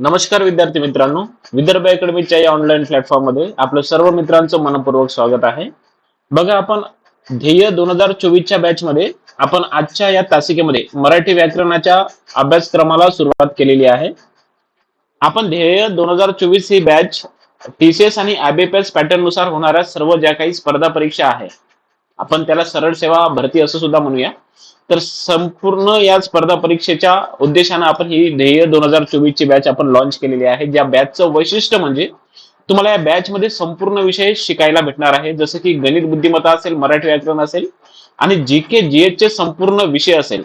नमस्कार विद्यार्थी मित्रांनो, विदर्भ अकॅडमीच्या या ऑनलाईन प्लॅटफॉर्म मध्ये आपलं सर्व मित्रांचं मनपूर्वक स्वागत आहे. बघा, आपण ध्येय 2024 च्या बॅच मध्ये आपण आजच्या या तासिकेमध्ये मराठी व्याकरणाच्या अभ्यासक्रमाला सुरुवात केलेली आहे. आपण ध्येय 2024 ही बॅच टीसीएस आणि आयबीपीएस पॅटर्न नुसार होणाऱ्या सर्व ज्या काही स्पर्धा परीक्षा आहे, आपण त्याला सरळ सेवा भरती असं सुद्धा म्हणूया. तर संपूर्ण या स्पर्धा परीक्षेच्या उद्देशाने आपण ही ध्येय 2024 ची बॅच आपण लॉन्च केलेली आहे. ज्या बॅचचं वैशिष्ट्य म्हणजे तुम्हाला या बॅच मध्ये संपूर्ण विषय शिकायला भेटणार आहे, जसं की गणित बुद्धिमत्ता असेल, मराठी व्याकरण असेल आणि जीके जीएच चे संपूर्ण विषय असेल,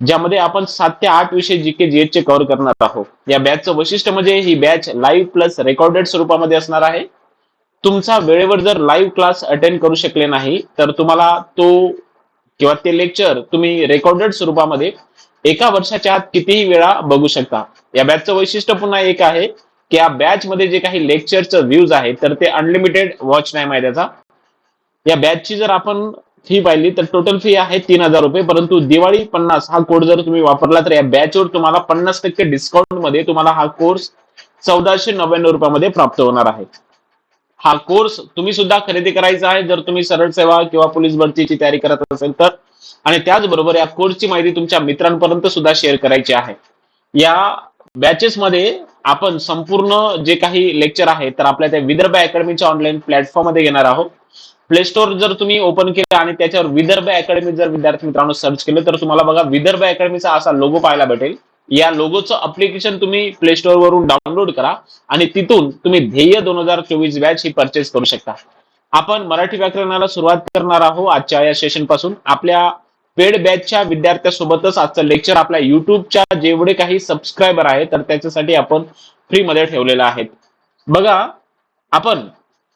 ज्यामध्ये आपण 7 ते 8 विषय जीके जीएच चे कव्हर करणार आहोत. या बॅचचं वैशिष्ट्य म्हणजे ही बॅच लाईव्ह प्लस रेकॉर्डेड स्वरूपामध्ये असणार आहे. तुमचा वेळेवर जर लाईव्ह क्लास अटेंड करू शकले नाही तर तुम्हाला तो किंवा ते लेक्चर तुम्ही रेकॉर्डेड स्वरूपामध्ये एका वर्षाच्या आत कितीही वेळा बघू शकता. या बॅचचं वैशिष्ट्य पुन्हा एक आहे की या बॅच मध्ये जे काही लेक्चरचं व्ह्यूज आहे तर ते अनलिमिटेड वॉच टाइम आहे त्याचा. या बॅचची जर आपण फी पाहिली तर टोटल फी आहे 3,000 रुपये, परंतु दिवाळी 50 हा कोड जर तुम्ही वापरला तर या बॅचवर तुम्हाला 50% डिस्काउंट मध्ये तुम्हाला हा कोर्स 1499 रुपयामध्ये प्राप्त होणार आहे. हा कोर्स तुम्ही सुद्धा खरेदी करायचा आहे जर तुम्ही सरळ सेवा किंवा पोलीस भरतीची तयारी करत असेल तर, आणि त्याचबरोबर या कोर्सची माहिती तुमच्या मित्रांपर्यंत सुद्धा शेअर करायची आहे. या बॅचेस मध्ये आपण संपूर्ण जे काही लेक्चर आहे तर आपल्या त्या विदर्भ अकॅडमीच्या ऑनलाईन प्लॅटफॉर्म मध्ये घेणार आहोत. प्ले स्टोर जर तुम्ही ओपन केलं आणि त्याच्यावर विदर्भ अकॅडमी जर विद्यार्थी मित्रांनो सर्च केलं तर तुम्हाला बघा विदर्भ अकॅडमीचा असा लोगो पाहायला भेटेल. या लोगोचं अप्लिकेशन तुम्ही प्ले स्टोर वरून डाउनलोड करा आणि तिथून तुम्ही ध्येय 2024 बॅच ही परचेस करू शकता. आपण मराठी व्याकरणाला सुरुवात करणार आहोत आजच्या या सेशन पासून. आपल्या पेड बॅचच्या विद्यार्थ्यांसोबतच आजचं लेक्चर आपल्या युट्यूबच्या जेवढे काही सबस्क्रायबर आहेत तर त्याच्यासाठी आपण फ्री मध्ये ठेवलेलं आहे. बघा, आपण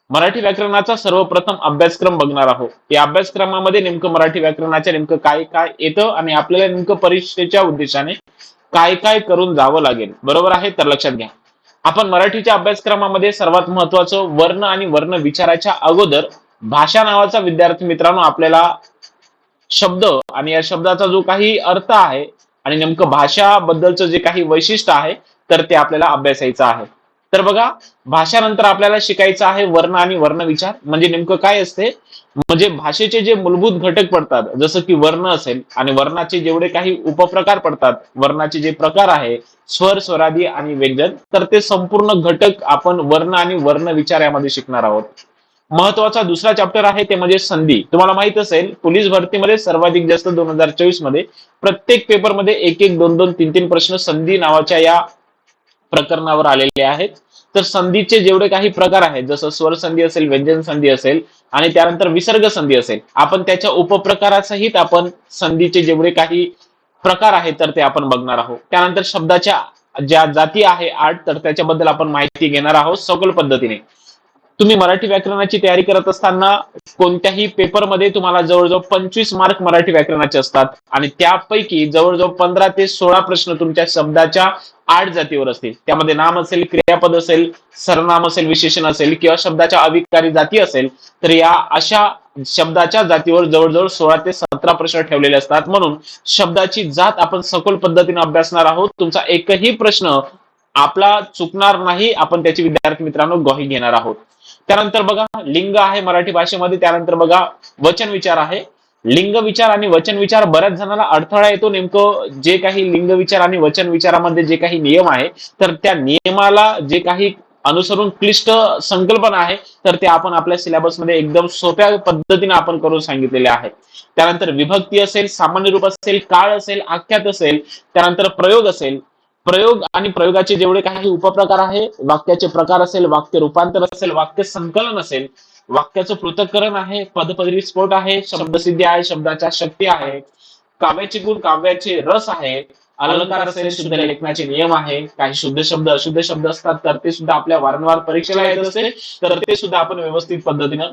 मराठी व्याकरणाचा सर्वप्रथम अभ्यासक्रम बघणार आहोत. या अभ्यासक्रमामध्ये नेमकं मराठी व्याकरणाच्या नेमकं काय काय येतं आणि आपल्याला नेमकं परीक्षेच्या उद्देशाने काय काय करून जावं लागेल, बरोबर आहे. तर लक्षात घ्या, आपण मराठीच्या अभ्यासक्रमामध्ये सर्वात महत्वाचं वर्ण आणि वर्ण विचाराच्या अगोदर भाषा नावाचा विद्यार्थी मित्रांनो आपल्याला शब्द आणि या शब्दाचा जो काही अर्थ आहे आणि नेमकं भाषा बद्दलचं जे काही वैशिष्ट्य आहे तर ते आपल्याला अभ्यासायचं आहे. तर बघा, भाषानंतर आपल्याला शिकायचं आहे वर्ण आणि वर्ण विचार म्हणजे नेमकं काय असते. म्हणजे भाषेचे जे मूलभूत घटक पडतात जसं की वर्ण असेल आणि वर्णाचे जेवढे काही उपप्रकार पडतात, वर्णाचे जे प्रकार आहे स्वर, स्वरादी आणि व्यंजन, तर ते संपूर्ण घटक आपण वर्ण आणि वर्ण विचार यामध्ये शिकणार आहोत. महत्वाचा दुसरा चॅप्टर आहे ते म्हणजे संधी. तुम्हाला माहित असेल पोलीस भरतीमध्ये सर्वाधिक जास्त 2024 मध्ये प्रत्येक पेपरमध्ये एक एक दोन दोन तीन तीन प्रश्न संधी नावाच्या या प्रकरणावर आलेले आहेत. तर संधीचे जेवढे काही प्रकार आहेत जसं स्वर संधी असेल, व्यंजन संधी असेल आणि त्यानंतर विसर्ग संधी असेल, आपण त्याच्या उपप्रकारासहित आपण संधीचे जेवढे काही प्रकार आहेत तर ते आपण बघणार आहोत. त्यानंतर शब्दाच्या ज्या जाती आहे 8 तर त्याच्याबद्दल आपण माहिती घेणार आहोत सखोल पद्धतीने. तुम्ही मराठी व्याकरणाची तयारी करत असताना कोणत्याही पेपरमध्ये तुम्हाला जवळजवळ 25 मार्क मराठी व्याकरणाचे असतात आणि त्यापैकी जवळजवळ 15 ते 16 प्रश्न तुमच्या शब्दाच्या 8 जातीवर असतील. त्यामध्ये नाम असेल, क्रियापद असेल, सर्वनाम असेल, विशेषण असेल किंवा शब्दाच्या अविकारी जाती असेल, तर या अशा शब्दाच्या जातीवर जवळजवळ 16 ते 17 प्रश्न ठेवलेले असतात. म्हणून शब्दाची जात आपण सखोल पद्धतीने अभ्यासणार आहोत. तुमचा एकही प्रश्न आपला चुकणार नाही, आपण त्याची विद्यार्थी मित्रांनो ग्वाही घेणार आहोत. त्यानंतर बघा लिंग आहे मराठी भाषेमध्ये. त्यानंतर बघा वचन विचार आहे. लिंग विचार आणि वचन विचार बऱ्याच जणांना अडथळा येतो. नेमकं जे काही लिंग विचार आणि वचन विचारामध्ये जे काही नियम आहे तर त्या नियमाला जे काही अनुसरून क्लिष्ट संकल्पना आहे तर ते आपण आपल्या सिलेबसमध्ये एकदम सोप्या पद्धतीने आपण करून सांगितलेले आहे. त्यानंतर विभक्ती असेल, सामान्य रूप असेल, काळ असेल, आख्यात असेल, त्यानंतर प्रयोग असेल, प्रयोग आणि प्रयोगाचे जेवढे काही उपप्रकार आहे, वाक्याचे प्रकार असेल, वाक्य रूपांतर असेल, वाक्य संकलन असेल, वाक्याचं पृथक्करण आहे, पदपदवी स्फोट आहे, शब्दसिद्धी आहे, शब्दाच्या शक्ती आहे, काव्याचे गुण, काव्याचे रस आहे, अलंकार असेल, शुद्ध लेखनाचे नियम आहे, काही शुद्ध शब्द अशुद्ध शब्द असतात तर ते सुद्धा आपल्या वारंवार परीक्षेला येत असते, तर ते सुद्धा आपण व्यवस्थित पद्धतीनं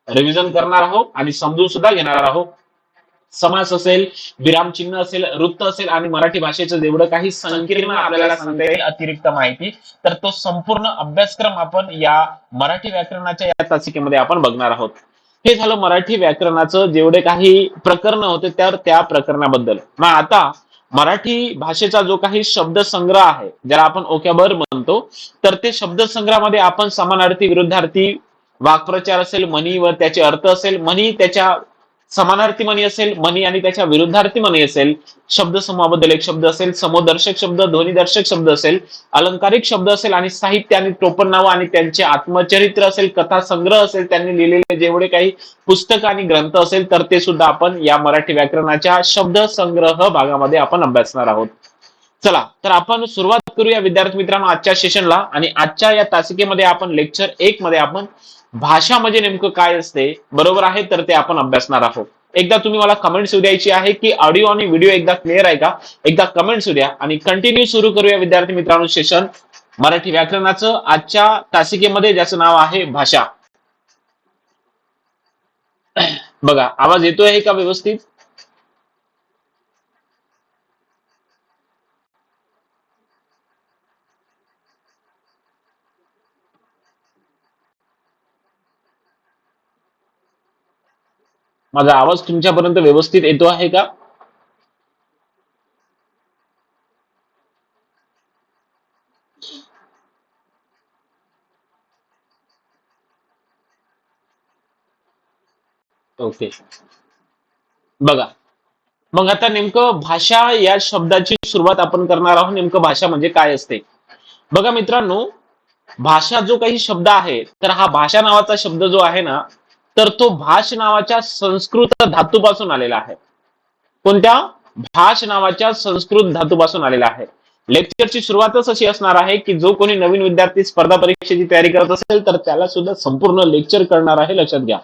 रिव्हिजन करणार आहोत आणि समजून सुद्धा घेणार आहोत. समास असेल, विरामचिन्ह असेल, वृत्त असेल आणि मराठी भाषेचं जेवढं काही संकीर्ण आपल्याला सांगता येईल अतिरिक्त माहिती, तर तो संपूर्ण अभ्यासक्रम आपण या मराठी व्याकरणाच्या या तासिकेमध्ये आपण बघणार आहोत. हे झालं मराठी व्याकरणाचं जेवढे काही प्रकरण होते त्या प्रकरणाबद्दल. मग आता मराठी भाषेचा जो काही शब्दसंग्रह आहे, ज्याला आपण ओकॅबर म्हणतो, तर ते शब्दसंग्रहामध्ये आपण समानार्थी, विरुद्धार्थी, वाक्प्रचार असेल, म्हणी व त्याचे अर्थ असेल, म्हणी त्याच्या समानार्थी म्हणी असेल, म्हणी आणि त्याच्या विरुद्धार्थी म्हणी असेल, शब्दसमूहाबद्दल एक शब्द असेल, समोदर्शक शब्द, ध्वनिदर्शक शब्द असेल, अलंकारिक शब्द असेल आणि साहित्य आणि टोपणनाव आणि त्यांचे आत्मचरित्र असेल, कथा संग्रह असेल, त्यांनी लिहिलेले जेवढे काही पुस्तक आणि ग्रंथ असेल, तर ते सुद्धा आपण या मराठी व्याकरणाच्या शब्द संग्रह भागामध्ये आपण अभ्यासणार आहोत. चला तर आपण सुरुवात करूया विद्यार्थी मित्रांनो आजच्या सेशनला. आणि आजच्या या तासिकेमध्ये आपण लेक्चर 1 मध्ये आपण भाषा म्हणजे नेमकं काय असते, बरोबर आहे, तर ते आपण अभ्यासणार आहोत. एकदा तुम्ही मला कमेंट्स द्यायची आहे की ऑडिओ आणि व्हिडिओ एकदा क्लिअर आहे का, एकदा कमेंट्स द्या आणि कंटिन्यू सुरू करूया विद्यार्थी मित्रांनो सेशन मराठी व्याकरणाचं आजच्या तासिकेमध्ये, ज्याचं नाव आहे भाषा. बघा आवाज येतोय का व्यवस्थित? माझा आवाज तुमच्यापर्यंत व्यवस्थित येतो आहे का? ओके. बघा मग आता नेमकं भाषा या शब्दाची सुरुवात आपण करणार आहोत. नेमकं भाषा म्हणजे काय असते? बघा मित्रांनो, भाषा जो काही शब्द आहे, तर हा भाषा नावाचा शब्द जो आहे ना, तर तो भाष नावाच्या संस्कृत धातूपासून आलेला आहे. कोणत्या? भाष नावाच्या संस्कृत धातूपासून आलेला आहे. लेक्चरची सुरुवातच अशी असणार आहे की जो कोणी नवीन विद्यार्थी स्पर्धा परीक्षेची तयारी करत असेल, तर त्याला सुद्धा संपूर्ण लेक्चर करणार आहे, लक्षात घ्या.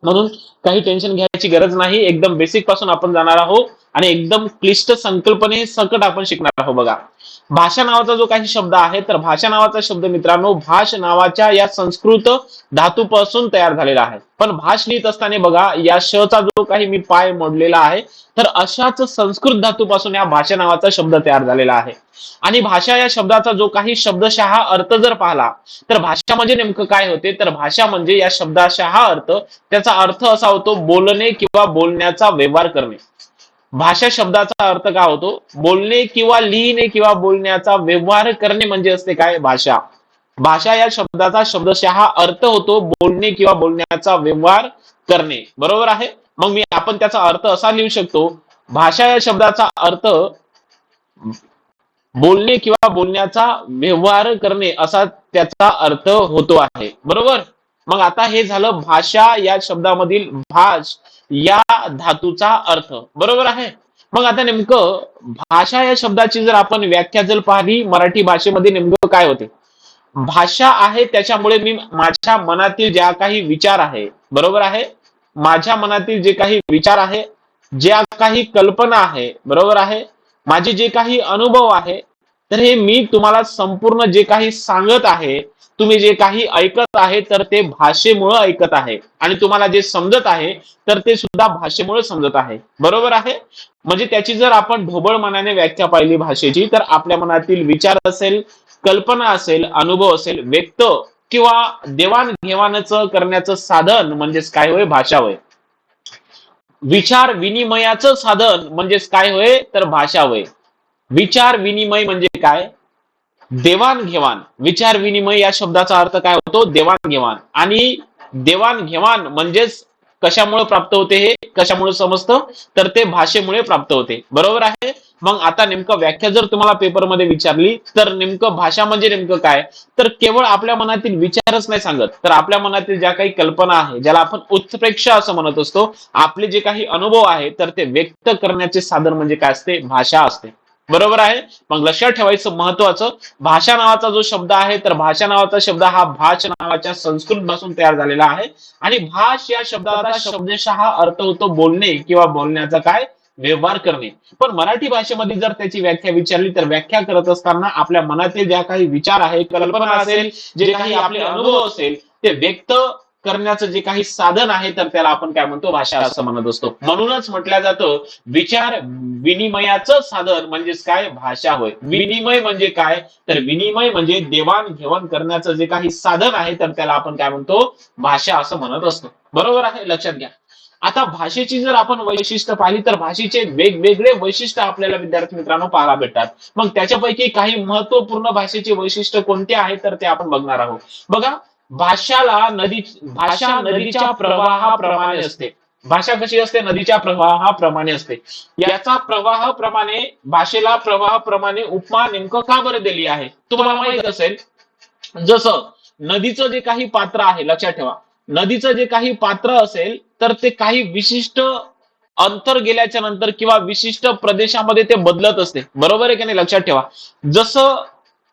म्हणून काही टेन्शन घ्यायची गरज नाही. एकदम बेसिक पासून आपण जाणार आहोत आणि एकदम क्लिष्ट संकल्पने सकट आपण शिकणार आहोत. बघा, भाषा नावाचा जो काही शब्द आहे, तर भाषा नावाचा शब्द मित्रांनो भाष नावाच्या या संस्कृत धातूपासून तयार झालेला आहे. पण भाष लिहित असताना बघा, या श चा जो काही मी पाय मोडलेला आहे, तर अशाच संस्कृत धातूपासून या भाषा नावाचा शब्द तयार झालेला आहे. आणि भाषा या शब्दाचा जो काही शब्दशः अर्थ जर पाहिला, तर भाषा म्हणजे नेमकं काय होते, तर भाषा म्हणजे या शब्दाशः अर्थ, त्याचा अर्थ असा होतो बोलणे किंवा बोलण्याचा व्यवहार करणे. भाषा शब्दाचा अर्थ काय होतो? बोलणे किंवा लिहिणे किंवा बोलण्याचा व्यवहार करणे म्हणजे असते काय? भाषा. भाषा या शब्दाचा शब्दशः अर्थ होतो बोलणे किंवा बोलण्याचा व्यवहार करणे, बरोबर आहे. मग आपण त्याचा अर्थ असा लिहू शकतो, भाषा या शब्दाचा अर्थ बोलणे किंवा बोलण्याचा व्यवहार करणे असा त्याचा अर्थ होतो आहे, बरोबर. मग आता हे झालं भाषा या शब्दामधील भाष या धातूचा अर्थ, बरोबर आहे. मग आता नेमकं भाषा या शब्दाची जर आपण व्याख्या जर पाहिली मराठी भाषेमध्ये, नेमकं काय होते? भाषा आहे त्याच्यामुळे मी माझ्या मनातील ज्या काही विचार आहे, बरोबर आहे, माझ्या मनातील जे काही विचार आहे, ज्या काही कल्पना आहे, बरोबर आहे, माझे जे काही अनुभव आहे, तर हे मी तुम्हाला संपूर्ण जे काही सांगत आहे, तुम्ही जे काही ऐकत आहे, तर ते भाषेमुळे ऐकत आहे. आणि तुम्हाला जे समजत आहे, तर ते सुद्धा भाषेमुळे समजत आहे, बरोबर आहे. म्हणजे त्याची जर आपण ढोबळ मनाने व्याख्या पाहिली भाषेची, तर आपल्या मनातील विचार असेल, कल्पना असेल, अनुभव असेल, व्यक्त किंवा देवाणघेवाणचं करण्याचं साधन म्हणजेच काय होय? भाषा होय. विचार विनिमयाचं साधन म्हणजेच काय होय? तर भाषा होय. विचार विनिमय म्हणजे काय? देवाणघेवाण. विचार विनिमय या शब्दाचा अर्थ काय होतो? देवाणघेवाण. आणि देवाणघेवाण म्हणजेच कशामुळे प्राप्त होते? हे कशामुळे समजतं? तर ते भाषेमुळे प्राप्त होते, बरोबर आहे. मग आता नेमकं व्याख्या जर तुम्हाला पेपरमध्ये विचारली, तर नेमकं भाषा म्हणजे नेमकं काय? तर केवळ आपल्या मनातील विचारच नाही सांगत, तर आपल्या मनातील ज्या काही कल्पना आहे, ज्याला आपण उत्प्रेक्षा असं म्हणत असतो, आपले जे काही अनुभव आहे, तर ते व्यक्त करण्याचे साधन म्हणजे काय असते? भाषा असते, बरोबर आहे. मग लक्षात ठेवायचं महत्वाचं, भाषा नावाचा जो शब्द आहे, तर भाषा नावाचा शब्द हा भाष नावाच्या संस्कृत पासून तयार झालेला आहे. आणि भाष या शब्दाचा शब्दशः अर्थ होतो बोलणे किंवा बोलण्याचा काय? व्यवहार करणे. पण मराठी भाषेमध्ये जर त्याची व्याख्या विचारली, तर व्याख्या करत असताना आपल्या मनातील ज्या काही विचार आहे, कल्पना असेल, जे काही आपले अनुभव असेल, ते व्यक्त करण्याचं जे काही साधन आहे, तर त्याला आपण काय म्हणतो? भाषा असं म्हणत असतो. म्हणूनच म्हटलं जातं विचार विनिमयाचं साधन म्हणजेच काय? भाषा होय. विनिमय म्हणजे काय? तर विनिमय म्हणजे देवाणघेवाण करण्याचं जे काही साधन आहे, तर त्याला आपण काय म्हणतो? भाषा असं म्हणत असतो, बरोबर आहे, लक्षात घ्या. आता भाषेची जर आपण वैशिष्ट्य पाहिली तर भाषेचे वेगवेगळे वैशिष्ट्य आपल्याला विद्यार्थी मित्रांनो पाहायला भेटतात. मग त्याच्यापैकी काही महत्वपूर्ण भाषेचे वैशिष्ट्य कोणते आहेत तर ते आपण बघणार आहोत. बघा, भाषा नदीच्या प्रवाहाप्रमाणे असते. भाषा कशी असते? नदीच्या प्रवाहाप्रमाणे असते. याचा प्रवाहाप्रमाणे, भाषेला प्रवाहाप्रमाणे उपमा नेमकं का बरं दिली आहे? तुम्हाला माहित असेल, जसं नदीचं जे काही पात्र आहे, लक्षात ठेवा, नदीचं जे काही पात्र असेल तर ते काही विशिष्ट अंतर गेल्याच्या नंतर किंवा विशिष्ट प्रदेशामध्ये ते बदलत असते. बरोबर आहे की नाही? लक्षात ठेवा. जसं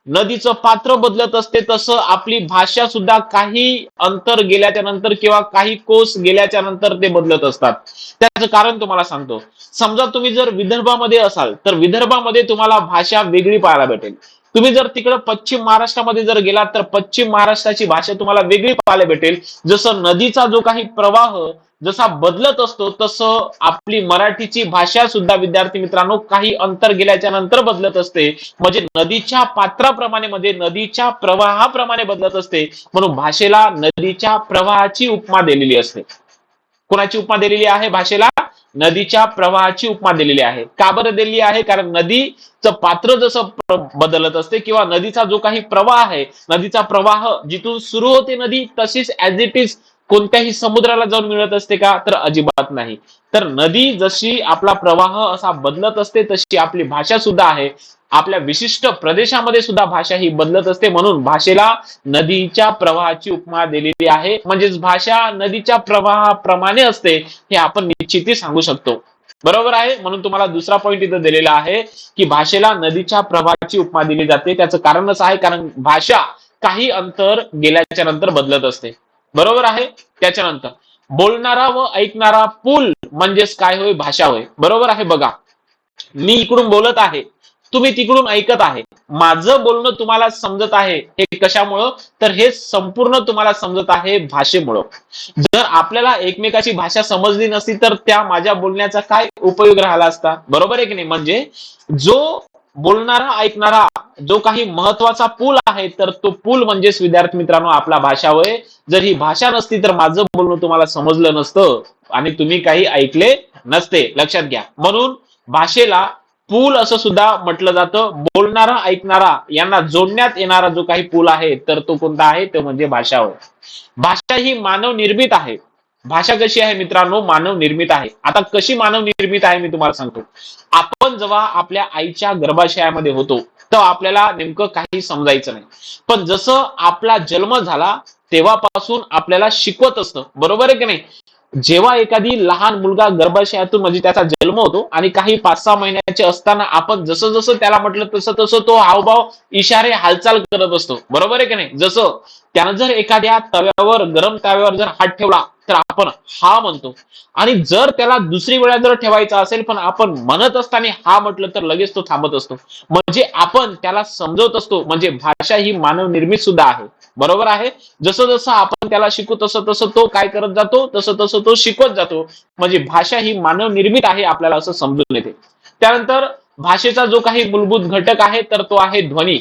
नदीचं पात्र बदलत असते तसं आपली भाषा सुद्धा काही अंतर गेल्याच्या नंतर किंवा काही कोस गेल्याच्या नंतर ते बदलत असतात. त्याचं कारण तुम्हाला सांगतो. समजा तुम्ही जर विदर्भामध्ये असाल तर विदर्भामध्ये तुम्हाला भाषा वेगळी पाहायला भेटेल. तुम्ही जर तिकडे पश्चिम महाराष्ट्रामध्ये जर गेलात तर पश्चिम महाराष्ट्राची भाषा तुम्हाला वेगळी पाहायला भेटेल. जसं नदीचा जो काही प्रवाह जसा बदलत असतो तसं आपली मराठीची भाषा सुद्धा विद्यार्थी मित्रांनो काही अंतर गेल्याच्या नंतर बदलत असते. म्हणजे नदीच्या पात्राप्रमाणे, म्हणजे नदीच्या प्रवाहाप्रमाणे बदलत असते. म्हणून भाषेला नदीच्या प्रवाहाची उपमा दिलेली असते. कोणाची उपमा दिलेली आहे? भाषेला नदीच्या प्रवाहाची उपमा दिलेली आहे. का बरं दिलेली आहे? कारण नदीचं पात्र जसं बदलत असते किंवा नदीचा जो काही प्रवाह आहे, नदीचा प्रवाह जिथून सुरू होते नदी तशीच ऍज इट इज कोणत्याही समुद्राला जाऊन मिळत असते का? तर अजिबात नाही. तर नदी जशी आपला प्रवाह असा बदलत असते तशी आपली भाषा सुद्धा आहे. आपल्या विशिष्ट प्रदेशामध्ये सुद्धा भाषा ही बदलत असते. म्हणून भाषेला नदीच्या प्रवाहाची उपमा दिलेली आहे. म्हणजेच भाषा नदीच्या प्रवाहाप्रमाणे असते हे आपण निश्चितही सांगू शकतो. बरोबर आहे. म्हणून तुम्हाला दुसरा पॉईंट इथं दिलेला आहे की भाषेला नदीच्या प्रवाहाची उपमा दिली जाते. त्याचं कारणच आहे कारण भाषा काही अंतर गेल्याच्या नंतर बदलत असते. बरोबर आहे. त्याच्यानंतर बोलणारा व ऐकणारा पूल म्हणजेच काय होय? भाषा होय. बरोबर आहे. बघा, मी इकडून बोलत आहे, तुम्ही तिकडून ऐकत आहे, माझं बोलणं तुम्हाला समजत आहे. हे कशामुळं? तर हे संपूर्ण तुम्हाला समजत आहे भाषेमुळं. जर आपल्याला एकमेकाची भाषा समजली नसती तर त्या माझ्या बोलण्याचा काय उपयोग राहिला असता? बरोबर आहे की नाही? म्हणजे जो बोलणारा ऐकणारा जो काही महत्वाचा पूल आहे तर तो पूल म्हणजेच विद्यार्थी मित्रांनो आपला भाषा होय. जर ही भाषा नसती तर माझं बोलणं तुम्हाला समजलं नसतं आणि तुम्ही काही ऐकले नसते. लक्षात घ्या. म्हणून भाषेला पूल असं सुद्धा म्हटलं जातं. बोलणारा ऐकणारा यांना जोडण्यात येणारा जो काही पूल आहे तर तो कोणता आहे? तो म्हणजे भाषा होय. भाषा ही मानव निर्मित आहे. भाषा कशी आहे मित्रांनो? मानव निर्मित आहे. आता कशी मानव निर्मित आहे मी तुम्हाला सांगतो. आपण जेव्हा आपल्या आईच्या गर्भाशयामध्ये होतो तेव्हा आपल्याला नेमकं काही समजायचं नाही. पण जसं आपला जन्म झाला तेव्हापासून आपल्याला शिकवत असतं. बरोबर आहे की नाही? जेव्हा एखादी लहान मुलगा गर्भाशयातून म्हणजे त्याचा जन्म होतो आणि काही 5-6 महिन्याचे असताना आपण जसं जसं त्याला म्हटलं तसं तसं तो हावभाव, इशारे, हालचाल करत असतो. बरोबर आहे की नाही? जसं त्यानं जर एखाद्या तव्यावर, गरम तव्यावर जर हात ठेवला तर आपण हा म्हणतो आणि जर त्याला दुसरी वेळा जर ठेवायचा असेल पण आपण म्हणत असताना हा म्हटलं तर लगेच तो थांबत असतो. म्हणजे आपण त्याला समजवत असतो. म्हणजे भाषा ही मानव निर्मित सुद्धा आहे. बरोबर आहे. जसं जसं आपण त्याला शिकू तसं तसं तो काय करत जातो, तसं तसं तो शिकवत जातो. म्हणजे भाषा ही मानव निर्मित आहे आपल्याला असं समजून येते. त्यानंतर भाषेचा जो काही मूलभूत घटक आहे तर तो आहे ध्वनी.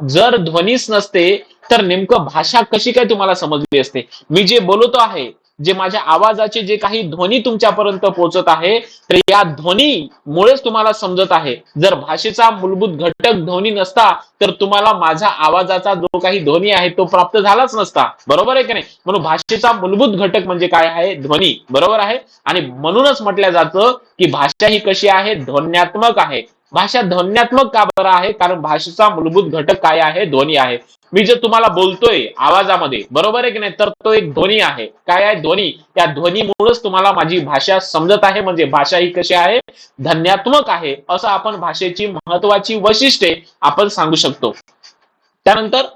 जर ध्वनीच नसते तर नेमकं भाषा कशी काय तुम्हाला समजली असते? मी जे बोलतो आहे, जे माझ्या आवाजाचे जे काही ध्वनी तुमच्यापर्यंत पोहोचत आहे तर या ध्वनीमुळेच तुम्हाला समजत आहे. जर भाषेचा मूलभूत घटक ध्वनी नसता तर तुम्हाला माझा आवाजाचा जो काही ध्वनी आहे तो प्राप्त झालाच नसता. बरोबर आहे की नाही? म्हणून भाषेचा मूलभूत घटक म्हणजे काय आहे? ध्वनी. बरोबर आहे. आणि म्हणूनच म्हटलं जातं की भाषा ही कशी आहे? ध्वन्यात्मक आहे. भाषा ध्वन्यात्मक का बरं आहे? कारण भाषेचा मूलभूत घटक काय आहे? ध्वनी आहे. मी जे तुम्हाला बोलतोय आवाजामध्ये, बरोबर आहे की नाही? तर तो एक ध्वनी आहे. काय आहे? ध्वनी. त्या ध्वनीमुळेच तुम्हाला माझी भाषा समजत आहे. म्हणजे भाषा ही कशी आहे? ध्वन्यात्मक आहे. असं आपण भाषेची महत्वाची वैशिष्ट्ये आपण सांगू शकतो. त्यानंतर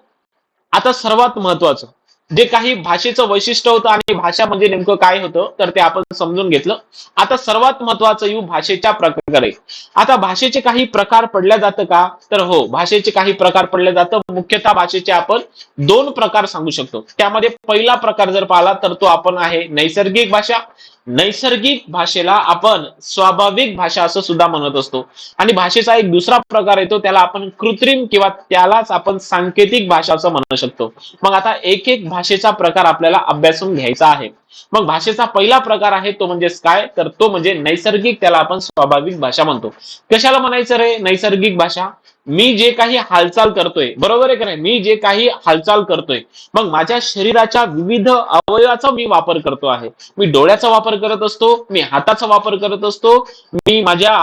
आता सर्वात महत्वाचं जे काही भाषेचं वैशिष्ट्य होतं आणि भाषा म्हणजे नेमकं काय होतं तर ते आपण समजून घेतलं. आता सर्वात महत्वाचं येऊ भाषेच्या प्रकारे. आता भाषेचे काही प्रकार पडल्या जातं का? तर हो, भाषेचे काही प्रकार पडले जातं. मुख्यतः भाषेचे आपण 2 प्रकार सांगू शकतो. त्यामध्ये पहिला प्रकार जर पाहिला तर तो आपण आहे नैसर्गिक भाषा नैसर्गिक भाषेला आपण स्वाभाविक भाषा असं सुद्धा म्हणत असतो. आणि भाषेचा एक दुसरा प्रकार येतो, त्याला आपण कृत्रिम किंवा त्यालाच आपण सांकेतिक भाषा असं म्हणू शकतो. मग आता एक एक भाषेचा प्रकार आपल्याला अभ्यासून घ्यायचा आहे. मग भाषेचा पहिला प्रकार आहे तो म्हणजे काय, तर तो म्हणजे नैसर्गिक, त्याला आपण स्वाभाविक भाषा म्हणतो. कशाला म्हणायचं रे नैसर्गिक भाषा? मी जे काही हालचाल करतोय, बरोबर आहे का नाही, मी जे काही हालचाल करतोय, मग माझ्या शरीराच्या विविध अवयवाचा मी वापर करतो आहे. मी डोळ्याचा वापर करत असतो, मी हाताचा वापर करत असतो, मी माझ्या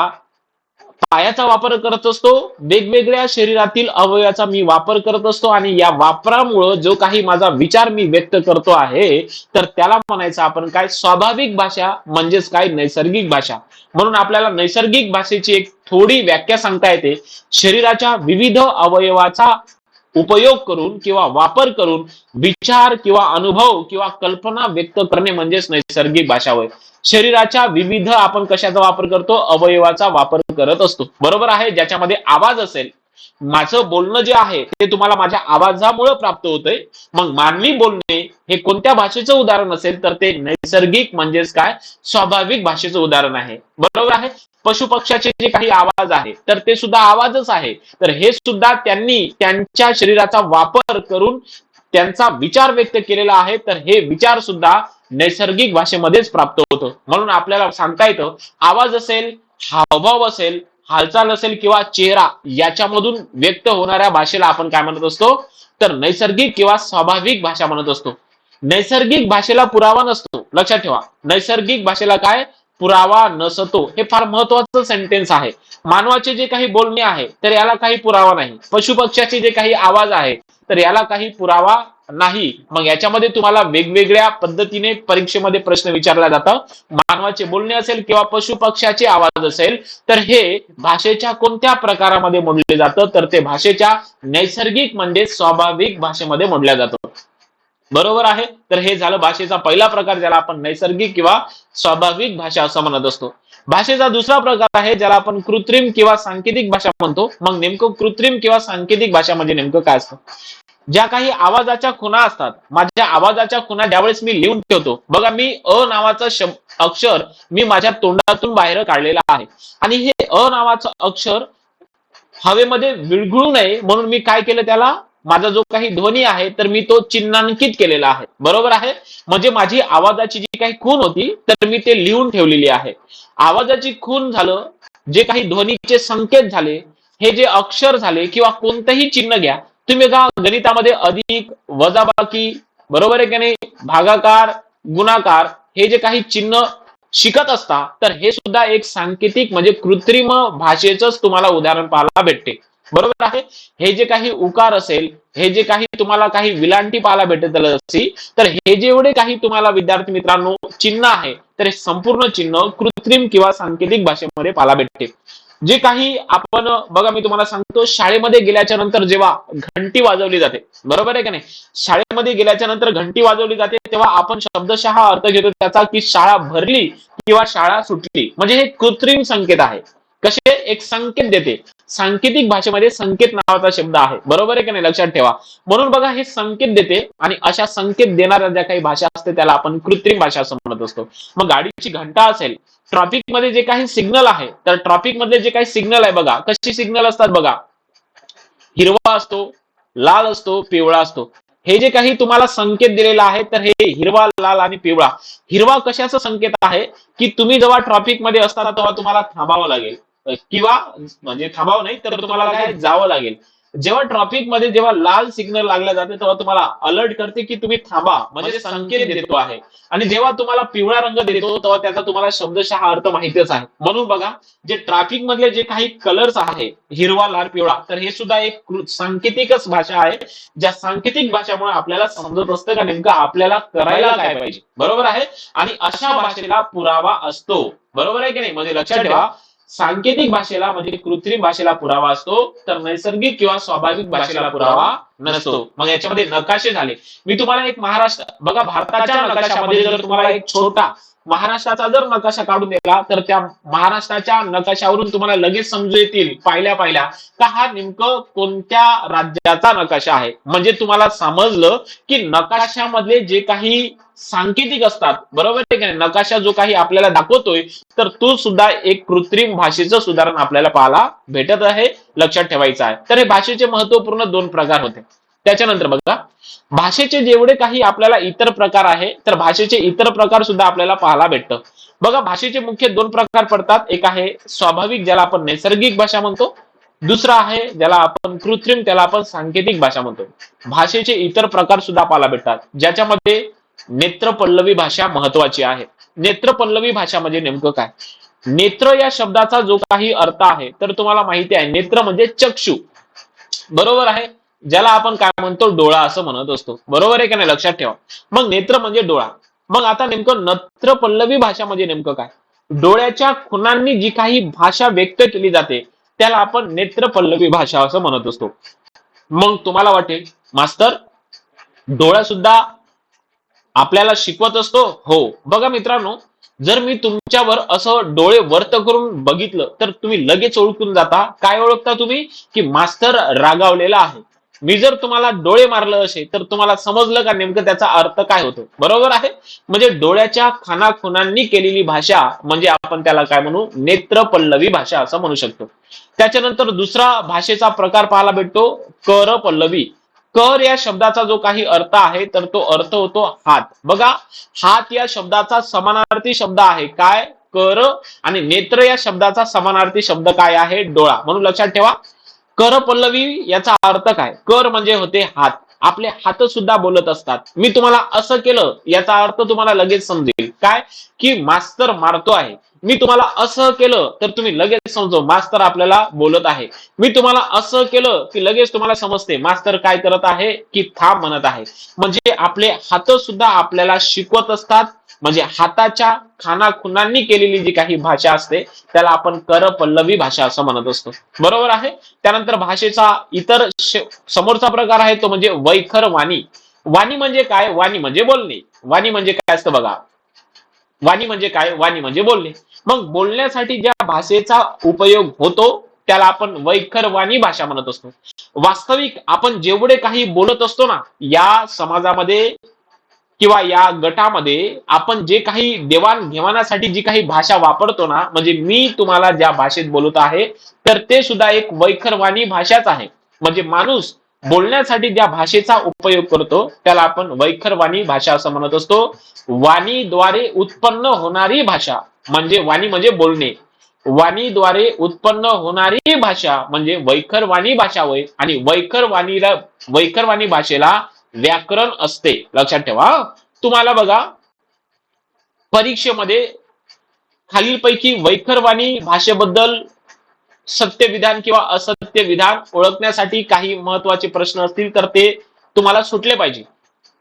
पायाचा वापर करत असतो, वेगवेगळ्या शरीरातील अवयवाचा मी वापर करत असतो. आणि या वापरामुळे जो काही माझा विचार मी व्यक्त करतो आहे, तर त्याला म्हणायचं आपण काय, स्वाभाविक भाषा म्हणजेच काय, नैसर्गिक भाषा. म्हणून आपल्याला नैसर्गिक भाषेची एक थोडी व्याख्या सांगता येते. शरीराच्या विविध अवयवाचा उपयोग करून किंवा वापर करून विचार किंवा अनुभव किंवा कल्पना व्यक्त करणे म्हणजेच नैसर्गिक भाषा होय. शरीराच्या विविध आपण कशाचा वापर करतो, अवयवाचा वापर करत असतो, बरोबर आहे. ज्याच्यामध्ये आवाज असेल, माझं बोलणं जे आहे ते तुम्हाला माझ्या आवाजामुळे प्राप्त होतंय. मग मानवी बोलणे हे कोणत्या भाषेचं उदाहरण असेल, तर ते नैसर्गिक म्हणजेच काय, स्वाभाविक भाषेचं उदाहरण आहे, बरोबर आहे. पशु पक्ष्याचे जे काही आवाज आहे, तर ते सुद्धा आवाजच आहे. तर हे सुद्धा त्यांनी त्यांच्या शरीराचा वापर करून त्यांचा विचार व्यक्त केलेला आहे. तर हे विचार सुद्धा नैसर्गिक भाषेमध्येच प्राप्त होतं. म्हणून आपल्याला सांगता येतं, आवाज असेल, हावभाव असेल, हालचाल असेल किंवा चेहरा, याच्यामधून व्यक्त होणाऱ्या भाषेला आपण काय म्हणत असतो, तर नैसर्गिक किंवा स्वाभाविक भाषा म्हणत असतो. नैसर्गिक भाषेला पुरावा नसतो, लक्षात ठेवा. नैसर्गिक भाषेला काय, पुरावा नसतो. हे फार महत्वाचं सेंटेन्स आहे. मानवाचे जे काही बोलणे आहे, तर याला काही पुरावा नाही. पशु पक्ष्याचे जे काही आवाज आहे, तर याला काही पुरावा नाही. मग याच्यामध्ये तुम्हाला वेगवेगळ्या पद्धतीने परीक्षेमध्ये प्रश्न विचारला जातात. मानवाचे बोलणे असेल किंवा पशु पक्ष्याचे आवाज असेल, तर हे भाषेच्या कोणत्या प्रकारामध्ये मोडले जातं, तर ते भाषेच्या नैसर्गिक म्हणजे स्वाभाविक भाषेमध्ये मोडल्या जातं, बरोबर आहे. तर हे झालं भाषेचा पहिला प्रकार, ज्याला आपण नैसर्गिक किंवा स्वाभाविक भाषा असं म्हणत असतो. भाषेचा दुसरा प्रकार आहे ज्याला आपण कृत्रिम किंवा सांकेतिक भाषा म्हणतो. मग नेमकं कृत्रिम किंवा सांकेतिक भाषा म्हणजे नेमकं काय असतं? ज्या काही आवाजाच्या खुणा असतात, माझ्या आवाजाच्या खुणा ज्यावेळेस मी लिहून ठेवतो, बघा, मी अ नावाचं अक्षर मी माझ्या तोंडातून बाहेर काढलेलं आहे. आणि हे अ नावाचं अक्षर हवेमध्ये विरघळू नये म्हणून मी काय केलं, त्याला माझा जो काही ध्वनी आहे, तर मी तो चिन्हांकित केलेला आहे, बरोबर आहे. म्हणजे माझी आवाजाची जी काही खूण होती, तर मी ते लिहून ठेवलेली आहे. आवाजाची खूण झालं, जे काही ध्वनीचे संकेत झाले, हे जे अक्षर झाले किंवा कोणतंही चिन्ह घ्या तुम्ही, का गणितामध्ये अधिक, वजाबाकी, बरोबर आहे की नाही, भागाकार, गुणाकार, हे जे काही चिन्ह शिकत असता, तर हे सुद्धा एक सांकेतिक म्हणजे कृत्रिम भाषेचंच तुम्हाला उदाहरण पाहायला भेटते, बरोबर आहे. हे जे काही उकार असेल, हे जे काही तुम्हाला काही विलांटी पाहायला भेटत असेल, तर हे जेवढे काही तुम्हाला विद्यार्थी मित्रांनो चिन्ह आहे, तर हे संपूर्ण चिन्ह कृत्रिम किंवा सांकेतिक भाषेमध्ये पाहायला भेटते. जे काही आपण, बघा, मी तुम्हाला सांगतो, शाळेमध्ये गेल्याच्या नंतर जेव्हा घंटी वाजवली जाते, बरोबर आहे का नाही, शाळेमध्ये गेल्याच्या नंतर घंटी वाजवली जाते, तेव्हा आपण शब्दशः अर्थ घेतो त्याचा, की शाळा भरली किंवा शाळा सुटली. म्हणजे हे कृत्रिम संकेत आहे. कसे, एक संकेत देते. सांकेतिक भाषेमध्ये संकेत नावाचा शब्द आहे, बरोबर आहे की नाही, लक्षात ठेवा. म्हणून बघा, हे संकेत देते. आणि अशा संकेत देणाऱ्या ज्या काही भाषा असते, त्याला आपण कृत्रिम भाषा असं म्हणत असतो. मग गाडीची घंटा असेल, ट्रॅफिक मध्ये जे काही सिग्नल आहे, तर ट्रॅफिक मधले जे काही सिग्नल आहे, बघा कशी सिग्नल असतात, बघा, हिरवा असतो, लाल असतो, पिवळा असतो. हे जे काही तुम्हाला संकेत दिलेला आहे, तर हे हिरवा, लाल आणि पिवळा. हिरवा कशाचा संकेत आहे, की तुम्ही जेव्हा ट्रॅफिक मध्ये असता तेव्हा तुम्हाला थांबावं लागेल, किंवा म्हणजे थांबावं नाही, तर तुम्हाला काय, जावं लागेल. जेव्हा ट्रॅफिक मध्ये जेव्हा लाल सिग्नल लागला जाते, तेव्हा तुम्हाला अलर्ट करते की तुम्ही थांबा, म्हणजे संकेत देतो आहे. आणि जेव्हा तुम्हाला पिवळा रंग देतो, तेव्हा त्याचा तुम्हाला शब्दशः अर्थ माहितीच आहे. म्हणून बघा, जे ट्रॅफिक मधले जे काही कलर्स आहे, हिरवा, लाल, पिवळा, तर हे सुद्धा एक सांकेतिकच भाषा आहे. ज्या सांकेतिक भाषामुळे आपल्याला समजत असतं का नेमकं आपल्याला करायला काय पाहिजे, बरोबर आहे. आणि अशा भाषेला पुरावा असतो, बरोबर आहे की नाही. म्हणजे लक्षात ठेवा, सांकेतिक भाषेला म्हणजे कृत्रिम भाषेला पुरावा असतो, तर नैसर्गिक किंवा स्वाभाविक भाषेला पुरावा नसतो. मग याच्यामध्ये नकाशे झाले. मी तुम्हाला एक महाराष्ट्र, बघा, भारताच्या नकाशामध्ये जर तुम्हाला एक छोटा महाराष्ट्राचा जर नकाशा काढून दिला तर त्या महाराष्ट्राच्या नकाशावरून तुम्हाला लगेच समजू येतील पाहिल्या पाहिल्या का हा नेमकं कोणत्या राज्याचा नकाशा आहे. म्हणजे तुम्हाला समजलं की नकाशामधले जे काही सांकेतिक असतात, बरोबर आहे की नाही, नकाशा जो काही आपल्याला दाखवतोय तर तो सुद्धा एक कृत्रिम भाषेचं सुधारण आपल्याला पाहायला भेटत आहे. लक्षात ठेवायचं आहे. तर हे भाषेचे महत्वपूर्ण दोन प्रकार होते. त्याच्यानंतर बघा, भाषेचे जेवढे काही आपल्याला इतर प्रकार आहे तर भाषेचे इतर प्रकार सुद्धा आपल्याला पाहायला भेटतं. बघा, भाषेचे मुख्य दोन प्रकार पडतात. एक आहे स्वाभाविक, ज्याला आपण नैसर्गिक भाषा म्हणतो. दुसरा आहे ज्याला आपण कृत्रिम, त्याला आपण सांकेतिक भाषा म्हणतो. भाषेचे इतर प्रकार सुद्धा पाहायला भेटतात, ज्याच्यामध्ये नेत्र पल्लवी भाषा महत्वाची आहे. नेत्र पल्लवी भाषा म्हणजे नेमकं काय? नेत्र या शब्दाचा जो काही अर्थ आहे तर तुम्हाला माहिती आहे, नेत्र म्हणजे चक्षु, बरोबर आहे, ज्याला आपण काय म्हणतो, डोळा असं म्हणत असतो. बरोबर आहे का नाही? लक्षात ठेवा. मग नेत्र म्हणजे डोळा. मग आता नेमकं नेत्र पल्लवी भाषा म्हणजे नेमकं काय? डोळ्याच्या खुणांनी जी काही भाषा व्यक्त केली जाते त्याला आपण नेत्र पल्लवी भाषा असं म्हणत असतो. मग तुम्हाला वाटेल, मास्तर डोळा सुद्धा आपल्याला शिकवत असतो? हो. बघा मित्रांनो, जर मी तुमच्यावर असं डोळे वर्त करून बघितलं तर तुम्ही लगेच ओळखून जाता. काय ओळखता तुम्ही? की मास्तर रागावलेला आहे. मी जर तुम्हाला डोळे मारलं असे तर तुम्हाला समजलं का नेमकं त्याचा अर्थ काय होतो? बरोबर आहे. म्हणजे डोळ्याच्या खानाखुणांनी केलेली भाषा म्हणजे आपण त्याला काय म्हणू? नेत्र पल्लवी भाषा असं म्हणू शकतो. त्याच्यानंतर दुसरा भाषेचा प्रकार पाहायला भेटतो, कर पल्लवी. कर या शब्दाचा जो काही अर्थ आहे तर तो अर्थ होतो हात. बघा, हात या शब्दाचा समानार्थी शब्द आहे काय? कर. आणि नेत्र या शब्दाचा समानार्थी शब्द काय आहे? डोळा. म्हणून लक्षात ठेवा, कर पल्लवी याचा अर्थ काय? कर म्हणजे होते हात. आपले हात सुद्धा बोलत असतात. मी तुम्हाला असं केलं याचा अर्थ तुम्हाला लगेच समजेल काय? की मास्तर मारतो आहे. मी तुम्हाला असं केलं तर तुम्ही लगेच समजो मास्तर आपल्याला बोलत आहे. मी तुम्हाला असं केलं की लगेच तुम्हाला समजते मास्तर काय करत आहे, की थांब म्हणत आहे. म्हणजे आपले हात सुद्धा आपल्याला शिकवत असतात. म्हणजे हाताच्या खानाखुणांनी केलेली जी काही भाषा असते त्याला आपण कर पल्लवी भाषा असं म्हणत असतो. बरोबर आहे. त्यानंतर भाषेचा इतर समोरचा प्रकार आहे तो म्हणजे वैखर वाणी. वाणी म्हणजे काय? वाणी म्हणजे बोलणे. वाणी म्हणजे काय असतं बघा, वाणी म्हणजे काय? वाणी म्हणजे बोलणे. मग बोलण्यासाठी ज्या भाषेचा उपयोग होतो त्याला आपण वैखर वाणी भाषा म्हणत असतो. वास्तविक आपण जेवढे काही बोलत असतो ना या समाजामध्ये किंवा या गटामध्ये, आपण जे काही देवाणघेवाणासाठी जी काही भाषा वापरतो ना, म्हणजे मी तुम्हाला ज्या भाषेत बोलत आहे तर ते सुद्धा एक वैखरवाणी भाषाच आहे. म्हणजे माणूस बोलण्यासाठी ज्या भाषेचा उपयोग करतो त्याला आपण वैखरवाणी भाषा असं म्हणत असतो. वाणीद्वारे उत्पन्न होणारी भाषा म्हणजे वाणी म्हणजे बोलणे. वाणीद्वारे उत्पन्न होणारी भाषा म्हणजे वैखरवाणी भाषा होय. आणि वैखरवाणी भाषेला व्याकरण असते. लक्षात ठेवा. तुम्हाला बघा, परीक्षेमध्ये खालीलपैकी वैखरवाणी भाषेबद्दल सत्य विधान किंवा असत्य विधान ओळखण्यासाठी काही महत्वाचे प्रश्न असतील तर ते तुम्हाला सुटले पाहिजे.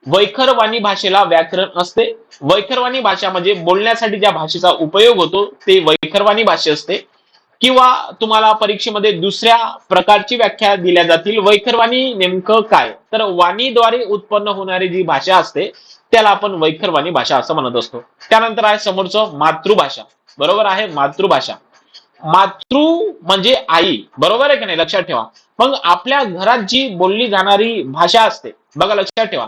वैखरवाणी भाषेला व्याकरण असते. वैखरवाणी भाषा म्हणजे बोलण्यासाठी ज्या भाषेचा उपयोग होतो ते वैखरवाणी भाषा असते. किंवा तुम्हाला परीक्षेमध्ये दुसऱ्या प्रकारची व्याख्या दिल्या जातील. वैखरवाणी नेमकं काय? तर वाणीद्वारे उत्पन्न होणारी जी भाषा असते त्याला आपण वैखरवाणी भाषा असं म्हणत असतो. त्यानंतर आहे समोरचं मातृभाषा. बरोबर आहे, मातृभाषा. मातृ म्हणजे आई, बरोबर आहे की नाही? लक्षात ठेवा. मग आपल्या घरात जी बोलली जाणारी भाषा असते, बघा लक्षात ठेवा,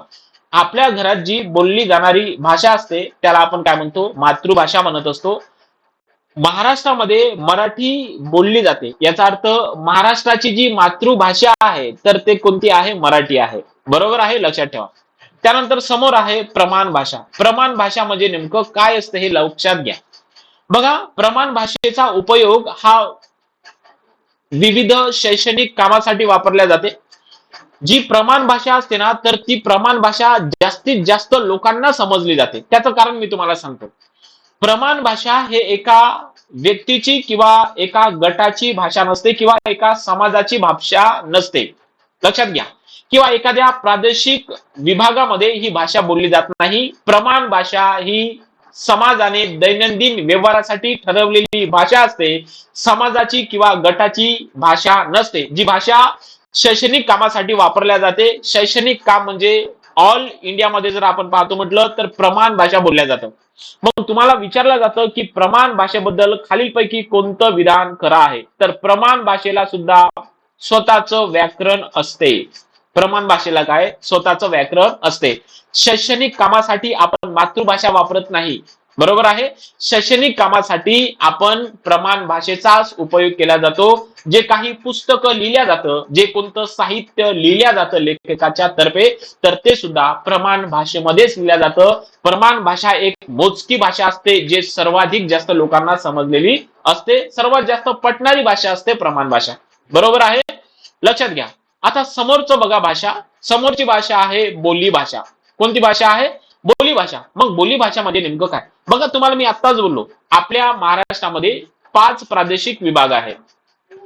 आपल्या घरात जी बोलली जाणारी भाषा असते त्याला आपण काय म्हणतो? मातृभाषा म्हणत असतो. महाराष्ट्रामध्ये मराठी बोलली जाते, याचा अर्थ महाराष्ट्राची जी मातृभाषा आहे तर ते कोणती आहे? मराठी आहे. बरोबर आहे, लक्षात ठेवा. त्यानंतर समोर आहे प्रमाण भाषा. प्रमाण भाषा म्हणजे नेमकं काय असतं हे लक्षात घ्या. बघा, प्रमाण भाषेचा उपयोग हा विविध शैक्षणिक कामासाठी वापरल्या जाते. जी प्रमाण भाषा असते ना तर ती प्रमाण भाषा जास्तीत जास्त लोकांना समजली जाते. त्याचं कारण मी तुम्हाला सांगतो. प्रमाण भाषा हे एका व्यक्तीची किंवा एका गटाची भाषा नसते किंवा एका समाजाची भाषा नसते. लक्षात घ्या. किंवा एखाद्या प्रादेशिक विभागामध्ये ही भाषा बोलली जात नाही. प्रमाण भाषा ही समाजाने दैनंदिन व्यवहारासाठी ठरवलेली भाषा असते. समाजाची किंवा गटाची भाषा नसते. जी भाषा शैक्षणिक कामासाठी वापरल्या जाते. शैक्षणिक काम म्हणजे ऑल इंडियामध्ये जर आपण पाहतो म्हटलं तर प्रमाण भाषा बोलल्या जातं. मग तुम्हाला विचारलं जातं की प्रमाण भाषेबद्दल खालीलपैकी कोणतं विधान खरं आहे? तर प्रमाण भाषेला सुद्धा स्वतःचं व्याकरण असते. प्रमाण भाषेला काय स्वतःचं व्याकरण असते. शैक्षणिक कामासाठी आपण मातृभाषा वापरत नाही. बरोबर आहे. शैक्षणिक कामासाठी आपण प्रमाण भाषेचाच उपयोग केला जातो. जे काही पुस्तकं लिहिल्या जातं, जे कोणतं साहित्य लिहिल्या जातं लेखकाच्या तर्फे, तर ते सुद्धा प्रमाण भाषेमध्येच लिहिलं जातं. प्रमाण भाषा एक मोजकी भाषा असते, जे सर्वाधिक जास्त लोकांना समजलेली असते. सर्वात जास्त पटणारी भाषा असते प्रमाण भाषा. बरोबर आहे. लक्षात घ्या. आता समोरचं बघा भाषा. समोरची भाषा आहे बोली भाषा. कोणती भाषा आहे? बोली भाषा. मग बोली भाषामध्ये नेमकं काय? बघा तुम्हाला मी आत्ताच बोललो, आपल्या महाराष्ट्रामध्ये 5 प्रादेशिक विभाग आहेत.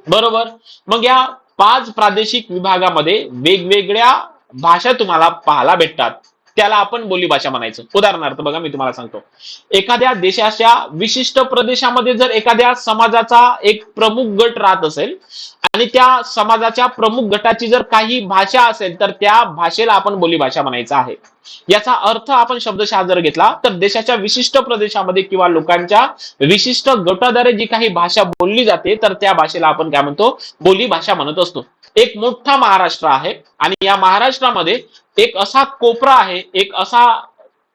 बरोबर. मग या 5 प्रादेशिक विभागामध्ये वेगवेगळ्या भाषा तुम्हाला पाहायला भेटतात. त्याला आपण बोलीभाषा म्हणायचं. उदाहरणार्थ बघा मी तुम्हाला सांगतो. एखाद्या देशाच्या विशिष्ट प्रदेशामध्ये जर एखाद्या समाजाचा एक प्रमुख गट राहत असेल आणि त्या समाजाच्या प्रमुख गटाची जर काही भाषा असेल तर त्या भाषेला आपण बोलीभाषा म्हणायचं आहे. याचा अर्थ आपण शब्दशः जर घेतला तर देशाच्या विशिष्ट प्रदेशामध्ये किंवा लोकांच्या विशिष्ट गटाद्वारे जी काही भाषा बोलली जाते तर त्या भाषेला आपण काय म्हणतो? बोली भाषा म्हणत असतो. एक मोठा महाराष्ट्र आहे आणि या महाराष्ट्रामध्ये एक असा कोपरा आहे, एक असा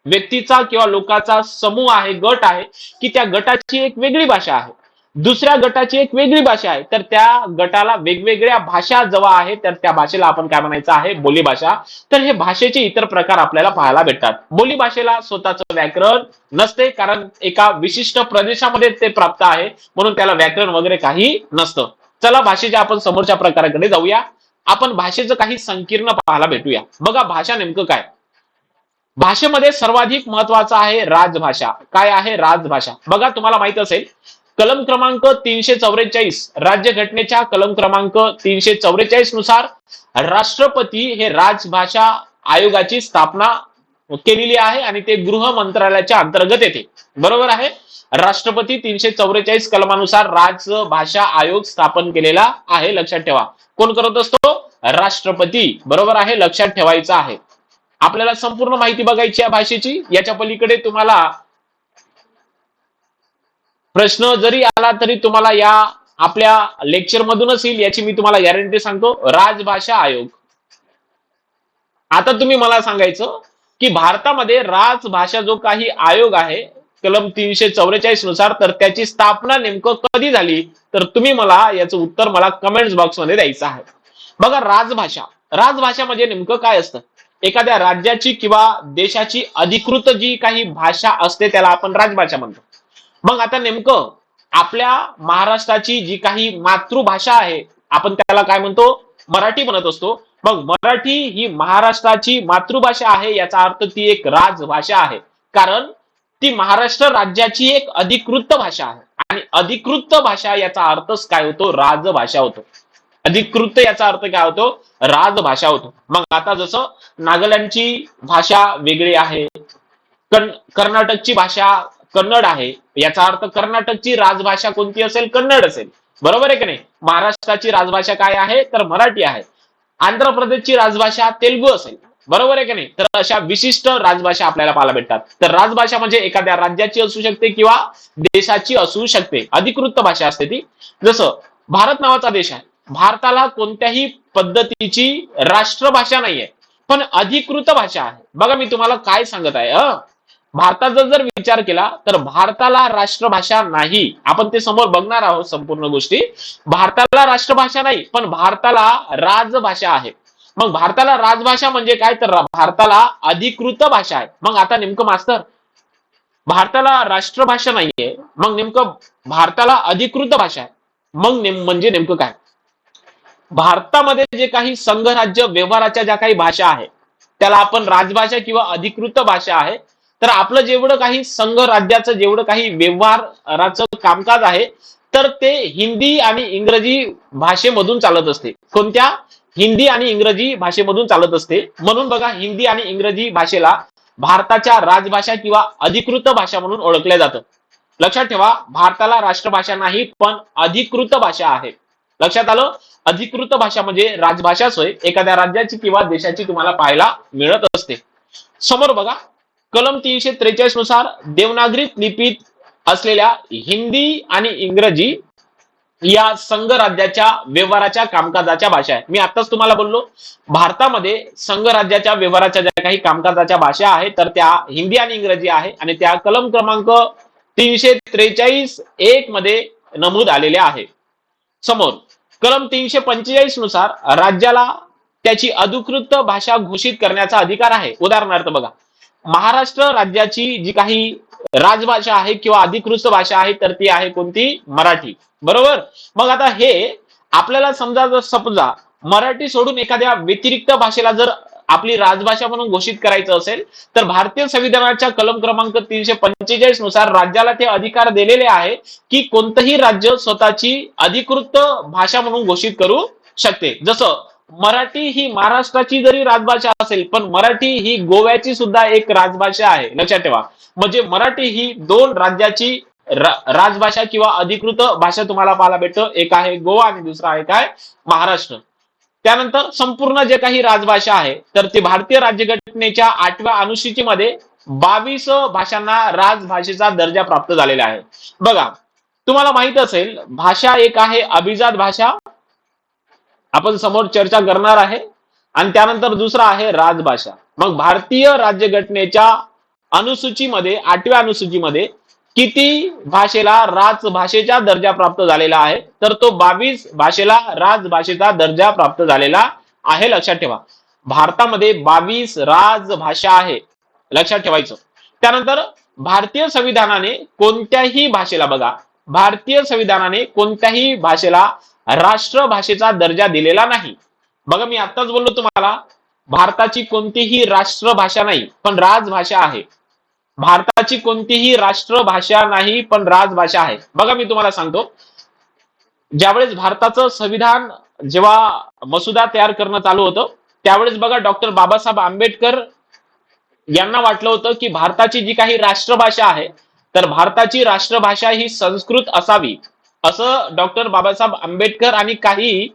व्यक्तीचा किंवा लोकांचा समूह आहे, गट आहे की त्या गटाची एक वेगळी भाषा आहे. दुसऱ्या गटाची एक वेगळी भाषा आहे. तर त्या गटाला वेगवेगळ्या भाषा जेव्हा आहे तर त्या भाषेला आपण काय म्हणायचं आहे? बोली भाषा. तर हे भाषेचे इतर प्रकार आपल्याला पाहायला भेटतात. बोली भाषेला स्वतःचं व्याकरण नसते, कारण एका विशिष्ट प्रदेशामध्ये ते प्राप्त आहे, म्हणून त्याला व्याकरण वगैरे काही नसतं. चला भाषेच्या आपण समोरच्या प्रकाराकडे जाऊया. आपण भाषेचं काही संकीर्ण पाहायला भेटूया. बघा भाषा नेमकं काय? भाषेमध्ये सर्वाधिक महत्वाचा आहे राजभाषा. काय आहे? राजभाषा. बघा तुम्हाला माहित असेल, कलम क्रमांक 344 राज्यघटनेच्या कलम क्रमांक 344 नुसार राष्ट्रपती हे राजभाषा आयोगाची स्थापना केलेली आहे आणि ते गृह मंत्रालयाच्या अंतर्गत येते. बरोबर आहे. राष्ट्रपती 344 कलमानुसार राजभाषा आयोग स्थापन केलेला आहे. लक्षात ठेवा. कोण करत असतो? राष्ट्रपती. बरोबर आहे. लक्षात ठेवायचं आहे. आपल्याला संपूर्ण माहिती बघायची आहे भाषेची. याच्या पलीकडे तुम्हाला प्रश्न जरी आला तरी तुम्हाला या आपल्या लेक्चर मधूनच येईल याची मी तुम्हाला गॅरंटी सांगतो. राजभाषा आयोग. आता तुम्ही मला सांगायचं की भारतामध्ये राजभाषा जो काही आयोग आहे कलम 344 नुसार, तर त्याची स्थापना नेमकं कधी झाली? तर तुम्ही मला याचं उत्तर मला कमेंट्स बॉक्स मध्ये द्यायचं आहे. बघा राजभाषा. राजभाषा म्हणजे नेमकं काय असतं? एखाद्या राज्याची किंवा देशाची अधिकृत जी काही भाषा असते त्याला आपण राजभाषा म्हणतो. मग आता नेमकं आपल्या महाराष्ट्राची जी काही मातृभाषा आहे आपण त्याला काय म्हणतो? मराठी म्हणत असतो. मग मराठी ही महाराष्ट्राची मातृभाषा आहे, याचा अर्थ ती एक राजभाषा आहे, कारण ती महाराष्ट्र राज्याची एक अधिकृत भाषा आहे. आणि अधिकृत भाषा याचा अर्थच काय होतो? राजभाषा होतो. अधिकृत याचा अर्थ काय होतो? राजभाषा होतो. मग आता जसं नागालँडची भाषा वेगळी आहे, कर्नाटकची भाषा कन्नड आहे, याचा अर्थ कर्नाटकची राजभाषा कोणती असेल? कन्नड असेल. बरोबर आहे की नाही? महाराष्ट्राची राजभाषा काय आहे? तर मराठी आहे. आंध्र प्रदेशची राजभाषा तेलुगू असेल. बरोबर आहे की नाही? तर अशा विशिष्ट राजभाषा आपल्याला पाहायला भेटतात. तर राजभाषा म्हणजे एखाद्या राज्याची असू शकते किंवा देशाची असू शकते. अधिकृत भाषा असते ती. जसं भारत नावाचा देश आहे. भारताला कोणत्याही पद्धतीची राष्ट्रभाषा नाहीये, पण अधिकृत भाषा आहे. बघा मी तुम्हाला काय सांगत आहे. भारताचा जर विचार केला तर भारताला राष्ट्रभाषा नाही. आपण ते समोर बघणार आहोत संपूर्ण गोष्टी. भारताला राष्ट्रभाषा नाही, पण भारताला राजभाषा आहे. मग भारताला राजभाषा म्हणजे काय? तर भारताला अधिकृत भाषा आहे. मग आता नेमकं मास्तर, भारताला राष्ट्रभाषा नाहीये, मग नेमकं भारताला अधिकृत भाषा आहे. मग म्हणजे नेमकं काय? भारतामध्ये जे काही संघ राज्य व्यवहाराच्या ज्या काही भाषा आहे त्याला आपण राजभाषा किंवा अधिकृत भाषा आहे. तर आपलं जेवढं काही संघ राज्याचं जेवढं काही व्यवहाराचं कामकाज आहे तर ते हिंदी आणि इंग्रजी भाषेमधून चालत असते. कोणत्या? हिंदी आणि इंग्रजी भाषेमधून चालत असते. म्हणून बघा हिंदी आणि इंग्रजी भाषेला भारताच्या राजभाषा किंवा अधिकृत भाषा म्हणून ओळखल्या जातं. लक्षात ठेवा, भारताला राष्ट्रभाषा नाही पण अधिकृत भाषा आहे. लक्षात आलं? अधिकृत भाषा म्हणजे राजभाषाच होय, एखाद्या राज्याची किंवा देशाची तुम्हाला पाहायला मिळत असते. समोर बघा, कलम 343 नुसार देवनागरी लिपीत असलेल्या हिंदी आणि इंग्रजी या संघ राज्याच्या व्यवहाराच्या कामकाजाच्या भाषा आहे. मी आताच तुम्हाला बोललो, भारतामध्ये संघ राज्याच्या व्यवहाराच्या ज्या काही कामकाजाच्या भाषा आहेत तर त्या हिंदी आणि इंग्रजी आहे आणि त्या कलम क्रमांक 343(1) मध्ये नमूद आलेल्या आहे. समोर कलम 345 नुसार राज्याला त्याची अधिकृत भाषा घोषित करण्याचा अधिकार आहे. उदाहरणार्थ बघा, महाराष्ट्र राज्याची जी काही राजभाषा आहे किंवा अधिकृत भाषा आहे तर ती आहे कोणती? मराठी. बरोबर. मग आता हे आपल्याला समजा मराठी सोडून एखाद्या व्यतिरिक्त भाषेला जर आपली राजभाषा म्हणून घोषित करायचं असेल तर भारतीय संविधानाच्या कलम क्रमांक 345 नुसार राज्याला ते अधिकार दिलेले आहे की कोणतंही राज्य स्वतःची अधिकृत भाषा म्हणून घोषित करू शकते. जसं मराठी ही महाराष्ट्राची जरी राजभाषा असेल पण मराठी ही गोव्याची सुद्धा एक राजभाषा आहे. लक्षात ठेवा. म्हणजे मराठी ही दोन राज्याची राजभाषा किंवा अधिकृत भाषा तुम्हाला पाहायला भेटतं. एक आहे गोवा आणि दुसरा आहे काय? महाराष्ट्र. त्यानंतर संपूर्ण जे काही राजभाषा आहे तर ते भारतीय राज्यघटनेच्या 8व्या अनुसूचीमध्ये 22 भाषांना राजभाषेचा दर्जा प्राप्त झालेला आहे. बघा, तुम्हाला माहित असेल भाषा एक आहे अभिजात भाषा, आपण समोर चर्चा करणार आहे, आणि त्यानंतर दुसरा आहे राजभाषा. मग भारतीय राज्यघटनेच्या अनुसूचीमध्ये 8व्या अनुसूचीमध्ये किती भाषेला राजभाषेचा दर्जा प्राप्त झालेला आहे? तर तो 22 भाषेला राजभाषेचा दर्जा प्राप्त झालेला आहे. लक्षात ठेवा, भारतामध्ये 22 राजभाषा आहे. लक्षात ठेवायचं. त्यानंतर भारतीय संविधानाने कोणत्याही भाषेला, बघा, भारतीय संविधानाने कोणत्याही भाषेला राष्ट्रभाषेचा दर्जा दिलेला नाही. बघा, मी आताच बोललो तुम्हाला, भारताची कोणतीही राष्ट्रभाषा नाही पण राजभाषा आहे. भारताची कोणतीही राष्ट्रभाषा नाही पण राजभाषा आहे. बघा, मी तुम्हाला सांगतो, ज्यावेळेस भारताचं संविधान जेव्हा मसुदा तयार करणं चालू होतं त्यावेळेस बघा डॉक्टर बाबासाहेब आंबेडकर यांना वाटलं होतं की भारताची जी काही राष्ट्रभाषा आहे तर भारताची राष्ट्रभाषा ही संस्कृत असावी, असं डॉक्टर बाबासाहेब आंबेडकर आणि काही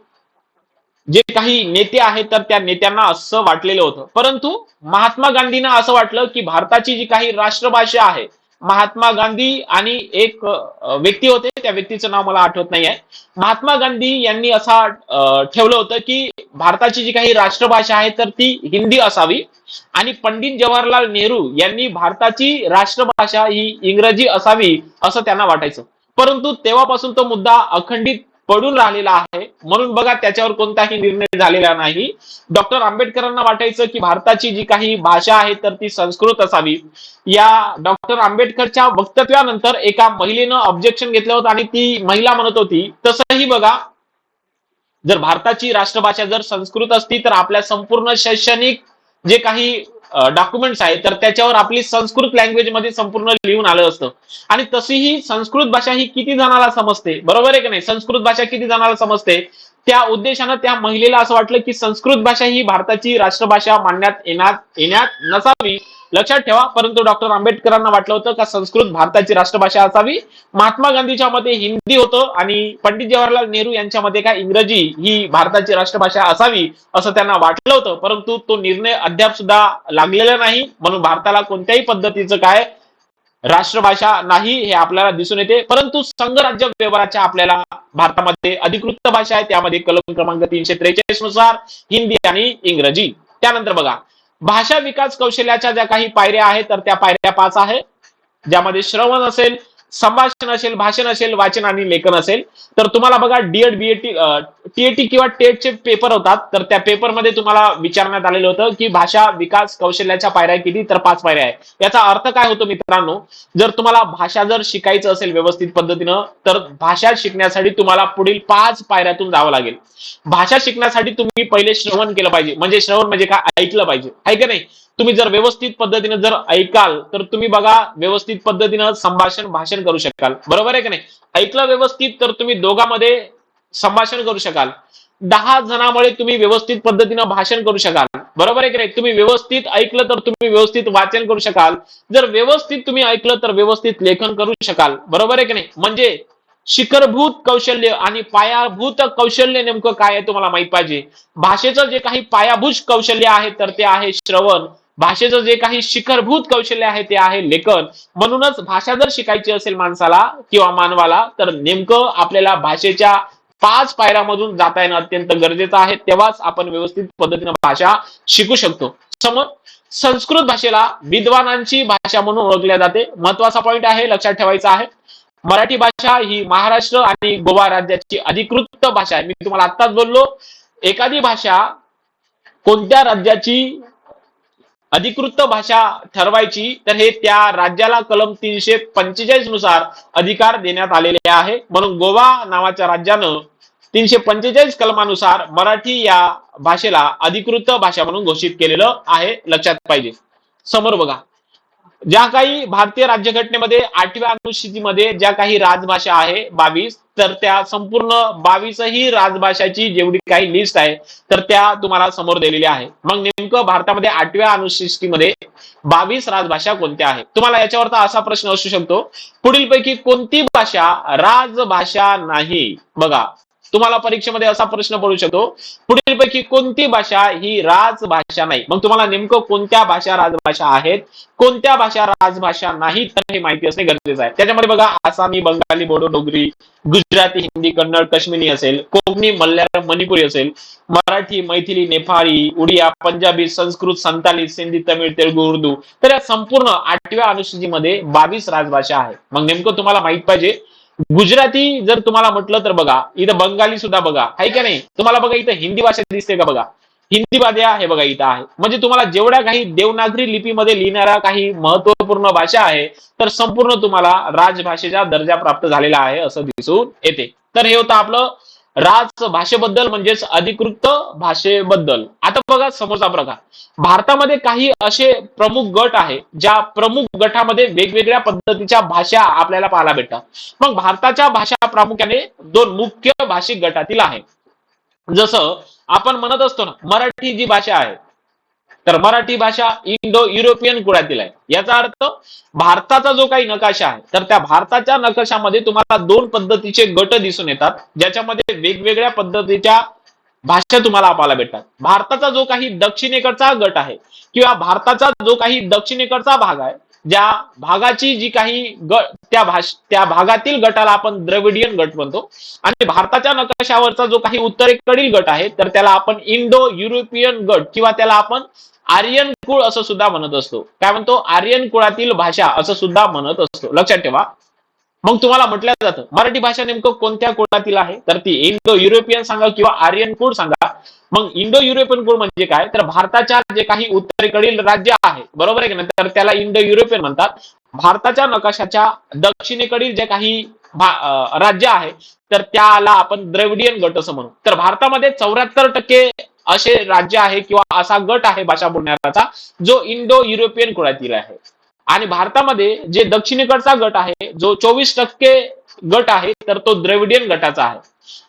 जे काही नेते आहेत तर त्या नेत्यांना असं वाटलेलं होतं. परंतु महात्मा गांधींना असं वाटलं की भारताची जी काही राष्ट्रभाषा आहे, महात्मा गांधी आणि एक व्यक्ती होते, त्या व्यक्तीचं नाव मला आठवत नाही आहे, महात्मा गांधी यांनी असा ठेवलं होतं की भारताची जी काही राष्ट्रभाषा आहे तर ती हिंदी असावी, आणि पंडित जवाहरलाल नेहरू यांनी भारताची राष्ट्रभाषा ही इंग्रजी असावी असं त्यांना वाटायचं. परंतु तेव्हापासून तो मुद्दा अखंडित पडून राहिलेला आहे, म्हणून बघा त्याच्यावर कोणताही निर्णय झालेला नाही. डॉक्टर आंबेडकरांना वाटायचं की भारताची जी काही भाषा आहे तर ती संस्कृत असावी. या डॉक्टर आंबेडकरच्या वक्तव्यानंतर एका महिलेनं ऑब्जेक्शन घेतलं होतं आणि ती महिला म्हणत होती, तसंही बघा, जर भारताची राष्ट्रभाषा जर संस्कृत असती तर आपल्या संपूर्ण शैक्षणिक जे काही डॉक्युमेंट्स आहेत तर त्याच्यावर आपली संस्कृत लँग्वेज मध्ये संपूर्ण लिहून आलं असतं. आणि तशीही संस्कृत भाषा ही किती जणाला समजते? बरोबर आहे की नाही? संस्कृत भाषा किती जणाला समजते? त्या उद्देशानं त्या महिलेला असं वाटलं की संस्कृत भाषा ही भारताची राष्ट्रभाषा मानण्यात येण्यात नसावी. लक्षात ठेवा. परंतु डॉक्टर आंबेडकरांना वाटलं होतं का संस्कृत भारताची राष्ट्रभाषा असावी. महात्मा गांधीच्या मध्ये हिंदी होतं आणि पंडित जवाहरलाल नेहरू यांच्या मध्ये काय इंग्रजी ही भारताची राष्ट्रभाषा असावी असं त्यांना वाटलं होतं. परंतु तो निर्णय अद्याप सुद्धा लागलेला नाही, म्हणून भारताला कोणत्याही पद्धतीचं काय राष्ट्रभाषा नाही हे आपल्याला दिसून येते. परंतु संघराज्य व्यवहाराच्या आपल्याला भारतामध्ये अधिकृत भाषा आहे, त्यामध्ये कलम क्रमांक 343 नुसार हिंदी आणि इंग्रजी. त्यानंतर बघा, भाषा विकास कौशल्याच्या ज्या काही पायऱ्या आहेत तर त्या पायऱ्या 5 आहेत, ज्यामध्ये श्रवण असेल, संभाषण असेल, भाषण असेल, वाचन आणि लेखन असेल. तर तुम्हाला बघा डीएड, बीएटी, टीएटी किंवा टेटचे पेपर होतात तर त्या पेपरमध्ये तुम्हाला विचारण्यात आलेलं होतं की भाषा विकास कौशल्याच्या पायऱ्या किती? तर 5 पायऱ्या आहेत. याचा अर्थ काय होतो मित्रांनो? जर तुम्हाला भाषा जर शिकायचं असेल व्यवस्थित पद्धतीनं तर भाषा शिकण्यासाठी तुम्हाला पुढील 5 पायऱ्यातून जावं लागेल. भाषा शिकण्यासाठी तुम्ही पहिले श्रवण केलं पाहिजे. म्हणजे श्रवण म्हणजे काय? ऐकलं पाहिजे, आहे की नाही? तुम्ही जर व्यवस्थित पद्धतीने जर ऐकाल तर तुम्ही बघा व्यवस्थित पद्धतीनं संभाषण भाषण करू शकाल. बरोबर आहे की नाही? ऐकलं व्यवस्थित तर तुम्ही दोघांमध्ये संभाषण करू शकाल. 10 जणांमुळे तुम्ही व्यवस्थित पद्धतीनं भाषण करू शकाल. बरोबर आहे की नाही? तुम्ही व्यवस्थित ऐकलं तर तुम्ही व्यवस्थित वाचन करू शकाल. जर व्यवस्थित तुम्ही ऐकलं तर व्यवस्थित लेखन करू शकाल. बरोबर आहे की नाही? म्हणजे शिखरभूत कौशल्य आणि पायाभूत कौशल्य नेमकं काय आहे तुम्हाला माहित पाहिजे. भाषेचं जे काही पायाभूत कौशल्य आहे तर ते आहे श्रवण. भाषेचं जे काही शिखरभूत कौशल्य आहे ते आहे लेखन. म्हणूनच भाषा जर शिकायची असेल माणसाला किंवा मानवाला तर नेमकं आपल्याला भाषेच्या 5 पायऱ्यामधून जाता येणं अत्यंत गरजेचं आहे. तेव्हाच आपण व्यवस्थित पद्धतीने भाषा शिकू शकतो. समोर संस्कृत भाषेला विद्वानांची भाषा म्हणून ओळखल्या जाते. महत्वाचा पॉइंट आहे, लक्षात ठेवायचा आहे. मराठी भाषा ही महाराष्ट्र आणि गोवा राज्याची अधिकृत भाषा आहे. मी तुम्हाला आत्ताच बोललो, एखादी भाषा कोणत्या राज्याची अधिकृत भाषा ठरवायची तर हे त्या राज्याला कलम 345 नुसार अधिकार देण्यात आलेले आहे. म्हणून गोवा नावाच्या राज्यानं 345 कलमानुसार मराठी या भाषेला अधिकृत भाषा म्हणून घोषित केलेलं आहे, लक्षात पाहिजे. समोर बघा, ज्या काही भारतीय राज्यघटनेमध्ये 8व्या अनुसूचीमध्ये ज्या काही राजभाषा आहे 22, तर त्या संपूर्ण 22 ही राजभाषाची जेवढी काही लिस्ट आहे तर त्या तुम्हाला समोर दिलेली आहे. मग नेमकं भारतामध्ये 8व्या अनुसूचीमध्ये 22 राजभाषा कोणत्या आहेत? तुम्हाला याच्यावरचा असा प्रश्न असू शकतो, पुढीलपैकी कोणती भाषा राजभाषा नाही? बघा, तुम्हाला परीक्षेमध्ये असा प्रश्न पडू शकतो, पुढीलपैकी कोणती भाषा ही राजभाषा नाही? मग तुम्हाला नेमकं कोणत्या भाषा राजभाषा आहेत, कोणत्या भाषा राजभाषा नाहीत तर हे माहिती असणे गरजेचं आहे. त्याच्यामध्ये बघा, आसामी, बंगाली, बोडो, डोगरी, गुजराती, हिंदी, कन्नड, काश्मीरी असेल, कोकणी, मल्याळम, मणिपुरी असेल, मराठी, मैथिली, नेपाळी, उडिया, पंजाबी, संस्कृत, संताली, सिंधी, तमिळ, तेलुगू, उर्दू, तर या संपूर्ण 8व्या अनुसूचीमध्ये 22 राजभाषा आहे. मग नेमकं तुम्हाला माहित पाहिजे, गुजराती जर तुम्हाला म्हटलं तर बघा, इथं बंगाली सुद्धा बघा, आहे का नाही? तुम्हाला बघा इथं हिंदी भाषा दिसते का? बघा, हिंदी भाषा हे बघा इथं आहे. म्हणजे तुम्हाला जेवढ्या काही देवनागरी लिपीमध्ये लिहिणाऱ्या काही महत्वपूर्ण भाषा आहे तर संपूर्ण तुम्हाला राजभाषेचा दर्जा प्राप्त झालेला आहे असं दिसून येते. तर हे होतं आपलं राजभाषेबद्दल म्हणजेच अधिकृत भाषेबद्दल. आता बघा समोरचा प्रकार, भारतामध्ये काही असे प्रमुख गट आहे ज्या प्रमुख गटामध्ये वेगवेगळ्या पद्धतीच्या भाषा आपल्याला पाहायला भेटतात. मग भारताच्या भाषा प्रामुख्याने 2 मुख्य भाषिक गटातील आहे. जसं आपण म्हणत असतो ना, मराठी जी भाषा आहे तर मराठी भाषा इंडो युरोपियन कुळातील आहे. याचा अर्थ भारताचा जो काही नकाशा आहे तर त्या भारताच्या नकाशामध्ये तुम्हाला 2 पद्धतीचे गट दिसून येतात, ज्याच्यामध्ये वेगवेगळ्या पद्धतीच्या भाषा तुम्हाला पाहायला भेटतात. भारताचा जो काही दक्षिणेकडचा गट आहे किंवा भारताचा जो काही दक्षिणेकडचा भाग आहे, ज्या भागाची जी काही त्या भागातील गटाला आपण द्रविडियन गट म्हणतो. आणि भारताच्या नकाशावरचा जो काही उत्तरेकडील गट आहे तर त्याला आपण इंडो युरोपियन गट किंवा त्याला आपण आर्यन कुळ असं सुद्धा म्हणत असतो. काय म्हणतो? आर्यन कुळातील भाषा असं सुद्धा म्हणत असतो, लक्षात ठेवा. मग तुम्हाला म्हटलं जातं मराठी भाषा नेमकं कोणत्या कुळातील आहे तर ती इंडो युरोपियन सांगा किंवा आर्यन कुळ सांगा. मग इंडो युरोपियन कुळ म्हणजे काय तर भारताच्या जे काही उत्तरेकडील राज्य आहे, बरोबर आहे की नाही, तर त्याला इंडो युरोपियन म्हणतात. भारताच्या नकाशाच्या दक्षिणेकडील जे काही राज्य आहे तर त्याला आपण द्रविडियन गट असं म्हणू. तर भारतामध्ये 74% असे राज्य आहे किंवा असा गट आहे भाषा बोलणाऱ्याचा जो इंडो युरोपियन कुळातील आहे. आणि भारतामध्ये जे दक्षिणेकडचा गट आहे जो 24% गट आहे तर तो द्रविडियन गटाचा आहे.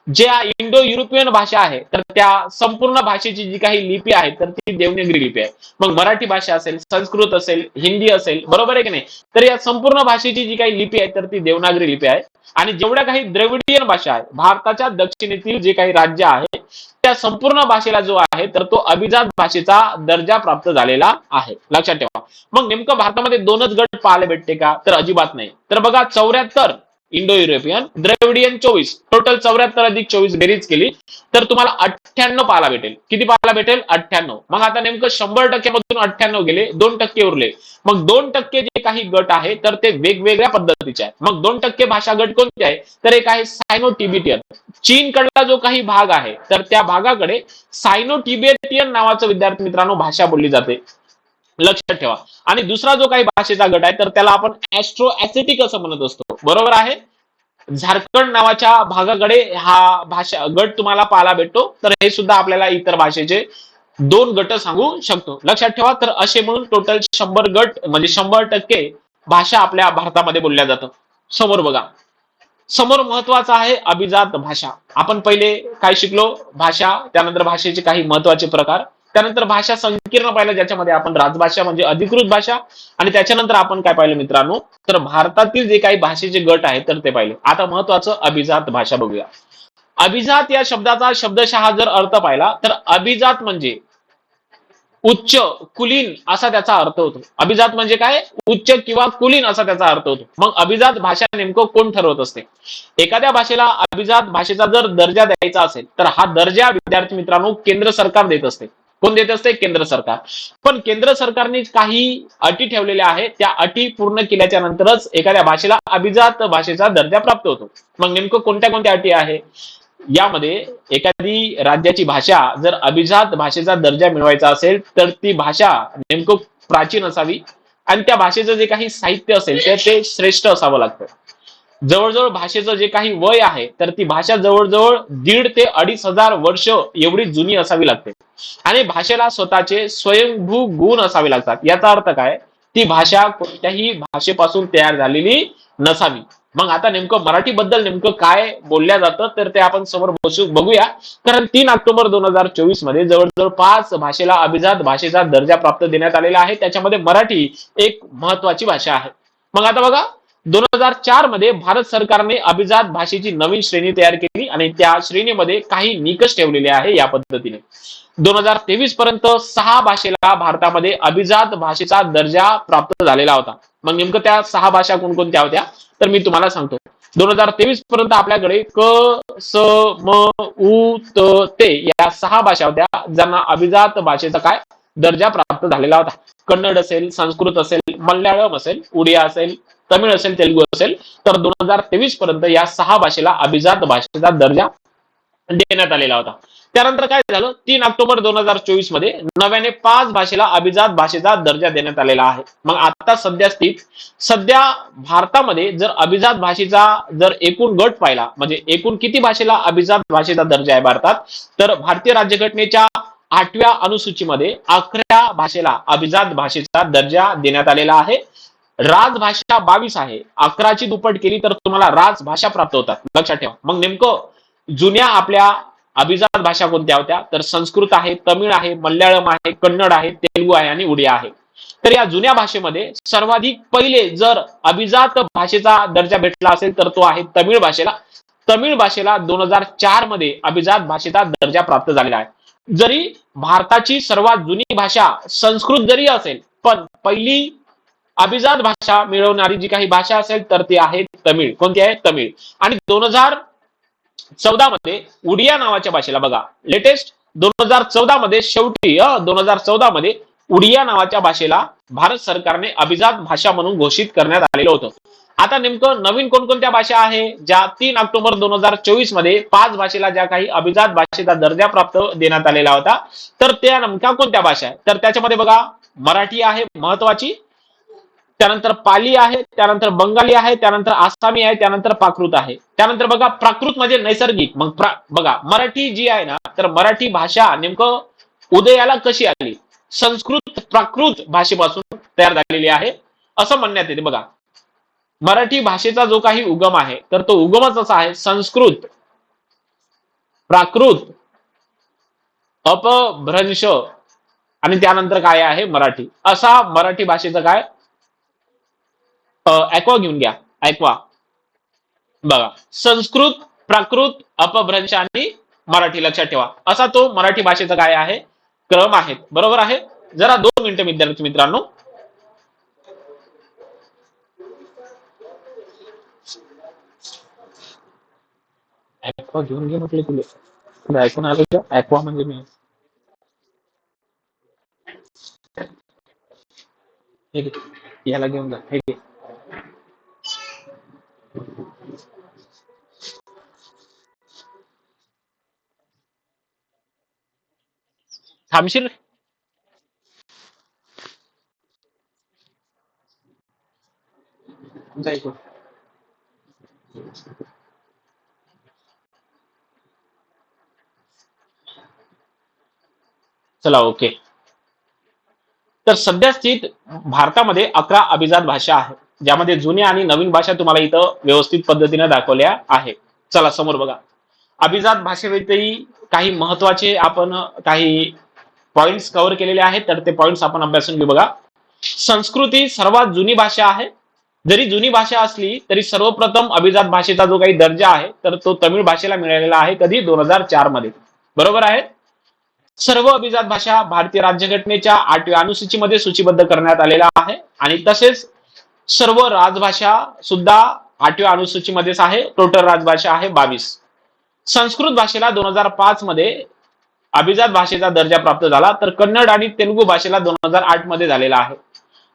ज्या इंडो युरोपियन भाषा आहे तर त्या संपूर्ण भाषेची जी काही लिपी आहे तर ती देवनागरी लिपी आहे. मग मराठी भाषा असेल, संस्कृत असेल, हिंदी असेल, बरोबर आहे की नाही, तर या संपूर्ण भाषेची जी काही लिपी आहे तर ती देवनागरी लिपी आहे. आणि जेवढ्या काही द्रविडियन भाषा आहे भारताच्या दक्षिणेतील जे काही राज्य आहे त्या संपूर्ण भाषेला जो आहे तर तो अभिजात भाषेचा दर्जा प्राप्त झालेला आहे, लक्षात ठेवा. मग नेमकं भारतामध्ये 2च गट पाहायला भेटते का तर अजिबात नाही. तर बघा, 74 इंडो युरोपियन, द्रविडियन 24, टोटल 74 अधिक 24 बेरीज केली तर तुम्हाला 98 पाहायला भेटेल. किती पाहायला भेटेल? 98. मग आता नेमकं 100% मधून 98 गेले, 2% उरले. मग 2% जे काही गट आहे तर ते वेगवेगळ्या पद्धतीचे आहे. मग 2% भाषा गट कोणते आहे तर एक आहे सायनो टिबिटियन. चीन कडला जो काही भाग आहे तर त्या भागाकडे सायनो टिबेटियन नावाचं विद्यार्थी मित्रांनो भाषा बोलली जाते, लक्षात ठेवा. आणि दुसरा जो काही भाषेचा गट आहे तर त्याला आपण ऍस्ट्रो ऍसिटिक असं म्हणत असतो, बरोबर आहे. झारखंड नावाच्या भागाकडे हा भाषा गट तुम्हाला पाहायला भेटतो. तर हे सुद्धा आपल्याला इतर भाषेचे 2 गट सांगू शकतो, लक्षात ठेवा. तर असे म्हणून टोटल 100 गट म्हणजे 100% भाषा आपल्या भारतामध्ये बोलल्या जातात. समोर बघा, समोर महत्वाचा आहे अभिजात भाषा. आपण पहिले काय शिकलो? भाषा, त्यानंतर भाषेचे काही महत्वाचे प्रकार, त्यानंतर भाषा संकीर्ण पाहिलं, ज्याच्यामध्ये आपण राजभाषा म्हणजे अधिकृत भाषा, आणि त्याच्यानंतर आपण काय पाहिलं मित्रांनो, तर भारतातील जे काही भाषेचे गट आहेत तर ते पाहिले. आता महत्वाचं अभिजात भाषा बघूया. अभिजात या शब्दाचा शब्दशः जर अर्थ पाहिला तर अभिजात म्हणजे उच्च, कुलीन असा त्याचा अर्थ होतो. अभिजात म्हणजे काय? उच्च किंवा कुलीन असा त्याचा अर्थ होतो. मग अभिजात भाषा नेमकं कोण ठरवत असते? एखाद्या भाषेला अभिजात भाषेचा जर दर्जा द्यायचा असेल तर हा दर्जा विद्यार्थी मित्रांनो केंद्र सरकार देत असते. कोण देत असते? केंद्र सरकार. पण केंद्र सरकारने काही अटी ठेवलेल्या आहेत, त्या अटी पूर्ण केल्याच्या नंतरच एखाद्या भाषेला अभिजात भाषेचा दर्जा प्राप्त होतो. मग नेमकं कोणत्या कोणत्या अटी आहे? यामध्ये एखादी राज्याची भाषा जर अभिजात भाषेचा दर्जा मिळवायचा असेल तर ती भाषा नेमकं प्राचीन असावी, आणि त्या भाषेचं जे काही साहित्य असेल ते श्रेष्ठ असावं लागतं. जवळजवळ भाषेचं जे काही वय आहे तर ती भाषा जवळजवळ 1,500 ते 2,500 वर्ष एवढी जुनी असावी लागते, आणि भाषेला स्वतःचे स्वयंभू गुण असावे लागतात. याचा अर्थ काय? ती भाषा कोणत्याही भाषेपासून तयार झालेली नसावी. मग आता नेमकं मराठी बद्दल नेमकं काय बोलल्या जातं तर ते आपण समोर बघूया. कारण 3 ऑक्टोबर 2024 मध्ये जवळजवळ 5 भाषेला अभिजात भाषेचा दर्जा प्राप्त देण्यात आलेला आहे. त्याच्यामध्ये मराठी एक महत्वाची भाषा आहे. मग आता बघा, 2004 मध्ये भारत सरकारने अभिजात भाषेची नवीन श्रेणी तयार केली, आणि त्या श्रेणीमध्ये काही निकष ठेवलेले आहे या पद्धतीने. 2023 पर्यंत 6 भाषेला भारतामध्ये अभिजात भाषेचा दर्जा प्राप्त झालेला होता. मग नेमकं त्या 6 भाषा कोणकोणत्या होत्या तर मी तुम्हाला सांगतो. 2023 पर्यंत आपल्याकडे क, स, म, उ, त, ते या 6 भाषा होत्या, ज्यांना अभिजात भाषेचा काय दर्जा प्राप्त झालेला होता. कन्नड असेल, संस्कृत असेल, मल्याळम असेल, उडिया असेल, तमिळ असेल, तेलुगू असेल. तर 2023 पर्यंत या 6 भाषेला अभिजात भाषेचा दर्जा देण्यात आलेला होता. त्यानंतर काय झालं, 3 ऑक्टोबर 2024 मध्ये नव्याने 5 भाषेला अभिजात भाषेचा दर्जा देण्यात आलेला आहे. मग आता सध्या भारतामध्ये जर अभिजात भाषेचा जर एकूण गट पाहिला, म्हणजे एकूण किती भाषेला अभिजात भाषेचा दर्जा आहे भारतात, तर भारतीय राज्यघटनेच्या 8व्या अनुसूचीमध्ये 11 भाषेला अभिजात भाषेचा दर्जा देण्यात आलेला आहे. राजभाषा 22 आहे. 11ची दुप्पट केली तर तुम्हाला राजभाषा प्राप्त होतात, लक्षात ठेवा. मग नेमकं जुन्या आपल्या अभिजात भाषा कोणत्या होत्या तर संस्कृत आहे, तमिळ आहे, मल्याळम आहे, कन्नड आहे, तेलुगू आहे आणि उडिया आहे. तर या जुन्या भाषेमध्ये सर्वाधिक पहिले जर अभिजात भाषेचा दर्जा भेटला असेल तर तो आहे तमिळ भाषेला. तमिळ भाषेला 2004 मध्ये अभिजात भाषेचा दर्जा प्राप्त झालेला आहे. जरी भारताची सर्वात जुनी भाषा संस्कृत जरी असेल, पण पहिली अभिजात भाषा मिळवणारी जी काही भाषा असेल तर ती आहे तमिळ. कोणती आहे? तमिळ. आणि 2014 मध्ये उडिया नावाच्या भाषेला बघा, लेटेस्ट 2014 मध्ये शेवटी 2014 मध्ये उडिया नावाच्या भाषेला भारत सरकारने अभिजात भाषा म्हणून घोषित करण्यात आलेलं होतं. आता नेमकं नवीन कोणकोणत्या भाषा आहे ज्या 3 ऑक्टोबर 2024 मध्ये 5 भाषेला ज्या काही अभिजात भाषेचा दर्जा प्राप्त देण्यात आलेला होता, तर त्या नेमक्या कोणत्या भाषा आहे? तर त्याच्यामध्ये बघा, मराठी आहे महत्वाची, त्यानंतर पाली आहे, त्यानंतर बंगाली आहे, त्यानंतर आसामी आहे, त्यानंतर प्राकृत आहे. त्यानंतर बघा, प्राकृत म्हणजे नैसर्गिक. मग बघा, मराठी जी आहे ना, तर मराठी भाषा नेमकं उदयाला कशी आली? संस्कृत प्राकृत भाषेपासून तयार झालेली आहे असं म्हणण्यात येते. बघा, मराठी भाषेचा जो काही उगम आहे तर तो उगमच असा आहे, संस्कृत प्राकृत अपभ्रंश आणि त्यानंतर काय आहे मराठी, असा मराठी भाषेचा काय ॲक्वा घेऊन घ्या, ॲक्वा. बघा, संस्कृत प्राकृत अपभ्रंश आणि मराठी, लक्षात ठेवा. असा तो मराठी भाषेचा काय आहे क्रम आहे. बरोबर आहे. जरा 2 मिनिटं विद्यार्थी मित्रांनो. ॲक्वा घेऊन घे म्हटले तुला ऐकून आलं का? ॲक्वा म्हणजे मी याला घेऊन जा. हे घे. थांबशील? चला, ओके. तर सध्या स्थित भारतामध्ये 11 अभिजात भाषा आहेत, ज्यामध्ये जुन्या आणि नवीन भाषा तुम्हाला इथं व्यवस्थित पद्धतीने दाखवल्या आहे. चला समोर बघा, अभिजात भाषेविषयी काही महत्वाचे आपण काही पॉइंट्स कव्हर केलेले आहेत, तर ते पॉइंट्स आपण अभ्यासून घेऊ. बघा, संस्कृत ही सर्वात जुनी भाषा आहे. जरी जुनी भाषा असली तरी सर्वप्रथम अभिजात भाषेचा जो काही दर्जा आहे तर तो तमिळ भाषेला मिळालेला आहे. कधी? 2004 मध्ये. बरोबर आहे. सर्व अभिजात भाषा भारतीय राज्यघटनेच्या 8व्या अनुसूचीमध्ये सूचीबद्ध करण्यात आलेला आहे आणि तसेच सर्व राजभाषा सुद्धा 8व्या अनुसूचीमध्येच आहे. टोटल राजभाषा आहे 22. संस्कृत भाषेला 2005 मध्ये अभिजात भाषेचा दर्जा प्राप्त झाला, तर कन्नड आणि तेलुगू भाषेला 2008 मध्ये झालेला आहे.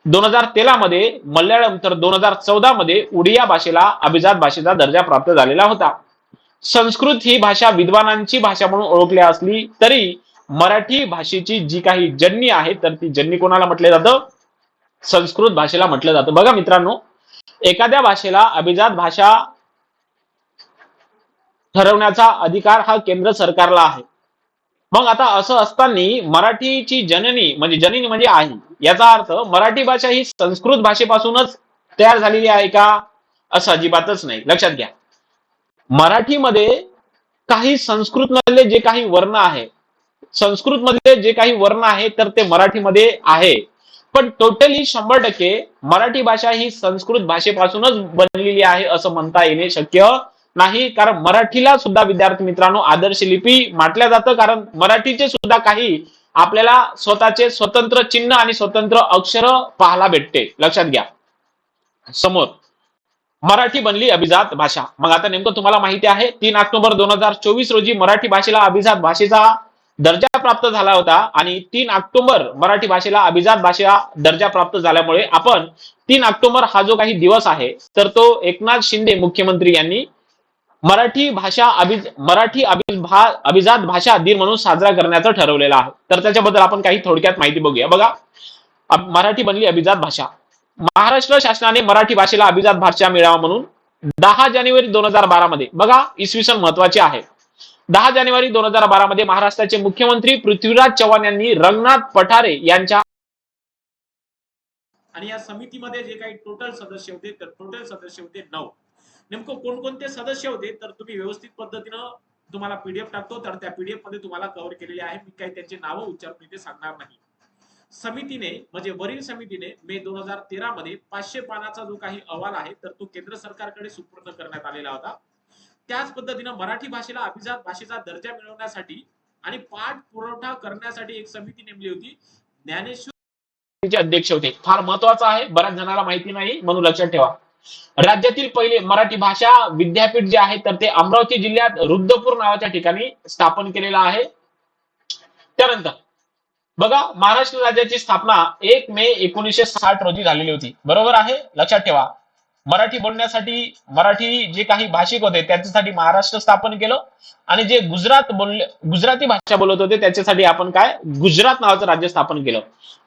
2013 मध्ये मल्याळम, तर 2014 मध्ये उडिया भाषेला अभिजात भाषेचा दर्जा प्राप्त झालेला होता. संस्कृत ही भाषा विद्वानांची भाषा म्हणून ओळखली असली तरी मराठी भाषेची जी काही जननी आहे तर ती जननी कोणाला म्हटलं जातं? संस्कृत भाषेला म्हटलं जातं. बघा मित्रांनो, एखाद्या भाषेला अभिजात भाषा ठरवण्याचा अधिकार हा केंद्र सरकारला आहे. मग आता असं असताना मराठीची जननी म्हणजे आई, याचा अर्थ मराठी भाषा ही संस्कृत भाषेपासूनच तयार झालेली आहे का? असं अजिबातच नाही. लक्षात घ्या, मराठीमध्ये काही संस्कृत मधले जे काही वर्ण आहे, संस्कृत मधले जे काही वर्ण आहे तर ते मराठीमध्ये आहे, पण टोटली 100% मराठी भाषा ही संस्कृत भाषेपासूनच बनलेली आहे असं म्हणता येणे शक्य नाही. कारण मराठीला सुद्धा विद्यार्थी मित्रांनो आदर्श लिपी म्हटलं जातं, कारण मराठीचे सुद्धा काही आपल्याला स्वतःचे स्वतंत्र चिन्ह आणि स्वतंत्र अक्षर पाहायला भेटते. लक्षात घ्या. समोर मराठी बनली अभिजात भाषा. मग आता नेमकं तुम्हाला माहिती आहे 3 ऑक्टोबर 2024 रोजी मराठी भाषेला अभिजात भाषेचा दर्जा प्राप्त झाला होता आणि 3 ऑक्टोबर मराठी भाषेला अभिजात भाषा दर्जा प्राप्त झाल्यामुळे आपण 3 ऑक्टोबर हा जो काही दिवस आहे तर तो एकनाथ शिंदे मुख्यमंत्री यांनी मराठी अभिजात भाषा दिन म्हणून साजरा करण्याचं ठरवलेलं आहे. तर त्याच्याबद्दल आपण काही थोडक्यात माहिती बघूया. बघा, मराठी बनली अभिजात भाषा. महाराष्ट्र शासनाने मराठी भाषेला अभिजात भाषा मिळावा म्हणून 10 जानेवारी 2012 मध्ये, बघा इसवी सन महत्वाचे आहे, 10 जानेवारी 2012 मध्ये महाराष्ट्राचे मुख्यमंत्री पृथ्वीराज चव्हाण यांनी रंगनाथ पठारे यांच्या आणि या समितीमध्ये जे काही टोटल सदस्य होते तर टोटल सदस्य होते 9. नेमकं कोणकोणते सदस्य होते तर तुम्ही व्यवस्थित पद्धतीनं तुम्हाला पीडीएफ टाकतो, तर त्या पीडीएफ मध्ये तुम्हाला कव्हर केलेले आहे. मी काही त्यांची नावं उच्चारून इथे सांगणार नाही. समितीने म्हणजे वरील समितीने मे 2013 मध्ये 500 पानाचा जो काही अहवाल आहे तर तो केंद्र सरकारकडे सुपूर्द करण्यात आलेला होता. त्याच पद्धतीनं मराठी भाषेला अभिजात भाषेचा दर्जा मिळवण्यासाठी आणि पाठपुरावा करण्यासाठी एक समिती नेमली होती. ज्ञानेश्वर अध्यक्ष होते. फार महत्वाचं आहे, बऱ्याच जणांना माहिती नाही म्हणून लक्षात ठेवा. राज्यातील पहिले मराठी भाषा विद्यापीठ जे आहे तर ते अमरावती जिल्ह्यात रुद्रपूर नावाच्या ठिकाणी स्थापन केलेलं आहे. त्यानंतर बघा, महाराष्ट्र राज्याची स्थापना 1 मे 1960 रोजी झालेली होती. बरोबर आहे, लक्षात ठेवा. मराठी बोलण्यासाठी, मराठी जे काही भाषिक होते त्याच्यासाठी महाराष्ट्र स्थापन केलं आणि जे गुजराती भाषा बोलत होते त्याच्यासाठी आपण काय गुजरात नावाचं राज्य स्थापन केलं.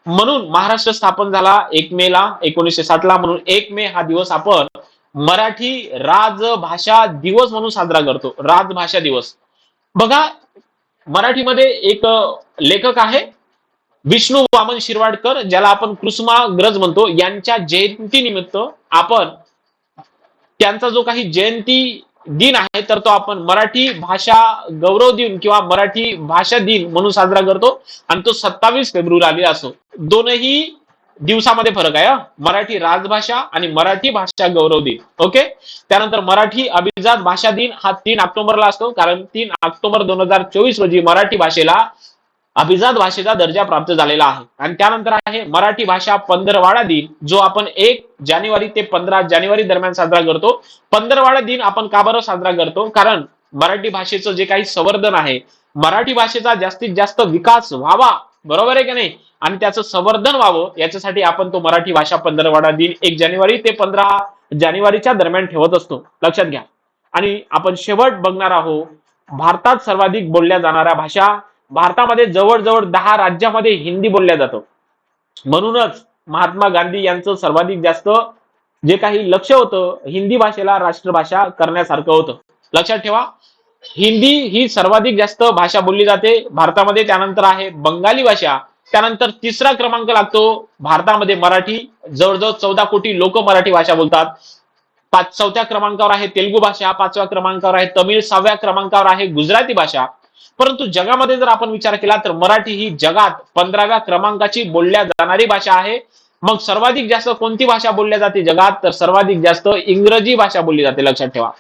म्हणून महाराष्ट्र स्थापन झाला 1 मे ला 1960 ला. म्हणून 1 मे हा दिवस आपण मराठी राजभाषा दिवस म्हणून साजरा करतो. राजभाषा दिवस. बघा, मराठीमध्ये एक लेखक आहे विष्णू वामन शिरवाडकर, ज्याला आपण कुसुमाग्रज म्हणतो. यांच्या जयंतीनिमित्त आपण त्यांचा जो काही जयंती दिन आहे तर तो आपण मराठी भाषा गौरव दिन किंवा मराठी भाषा दिन म्हणून साजरा करतो आणि तो 27 फेब्रुवारी असतो. दोनही दिवसामध्ये फरक आहे. मराठी राजभाषा आणि मराठी भाषा गौरव दिन. ओके. त्यानंतर मराठी अभिजात भाषा दिन हा 3 ऑक्टोबरला असतो, कारण 3 ऑक्टोबर 2024 रोजी मराठी भाषेला अभिजात भाषेचा दर्जा प्राप्त झालेला आहे. आणि त्यानंतर आहे मराठी भाषा पंधरवाडा दिन, जो आपण 1 जानेवारी ते 15 जानेवारी दरम्यान साजरा करतो. पंधरवाडा दिन आपण का बरं साजरा करतो? कारण मराठी भाषेचं जे काही संवर्धन आहे, मराठी भाषेचा जास्तीत जास्त विकास व्हावा, बरोबर आहे की नाही, आणि त्याचं संवर्धन व्हावं याच्यासाठी आपण तो मराठी भाषा पंधरवाडा दिन 1 जानेवारी ते 15 जानेवारीच्या दरम्यान ठेवत असतो. लक्षात घ्या. आणि आपण शेवट बघणार आहोत भारतात सर्वाधिक बोलल्या जाणाऱ्या भाषा. भारतामध्ये जवळजवळ 10 राज्यामध्ये हिंदी बोलल्या जातं. म्हणूनच महात्मा गांधी यांचं सर्वाधिक जास्त जे काही लक्ष होतं हिंदी भाषेला राष्ट्रभाषा करण्यासारखं होतं. लक्षात ठेवा, हिंदी ही सर्वाधिक जास्त भाषा बोलली जाते भारतामध्ये. त्यानंतर आहे बंगाली भाषा. त्यानंतर 3रा क्रमांक लागतो भारतामध्ये मराठी. जवळजवळ 14 कोटी लोक मराठी भाषा बोलतात. 4थ्या क्रमांकावर आहे तेलुगू भाषा. 5व्या क्रमांकावर आहे तमिळ. 6व्या क्रमांकावर आहे गुजराती भाषा. परंतु जगामध्ये जर आपण विचार केला तर मराठी ही जगात 15व्या क्रमांकाची बोलल्या जाणारी भाषा आहे. मग सर्वाधिक जास्त कोणती भाषा बोलल्या जाते जगात, तर सर्वाधिक जास्त इंग्रजी भाषा बोलली जाते. लक्षात ठेवा,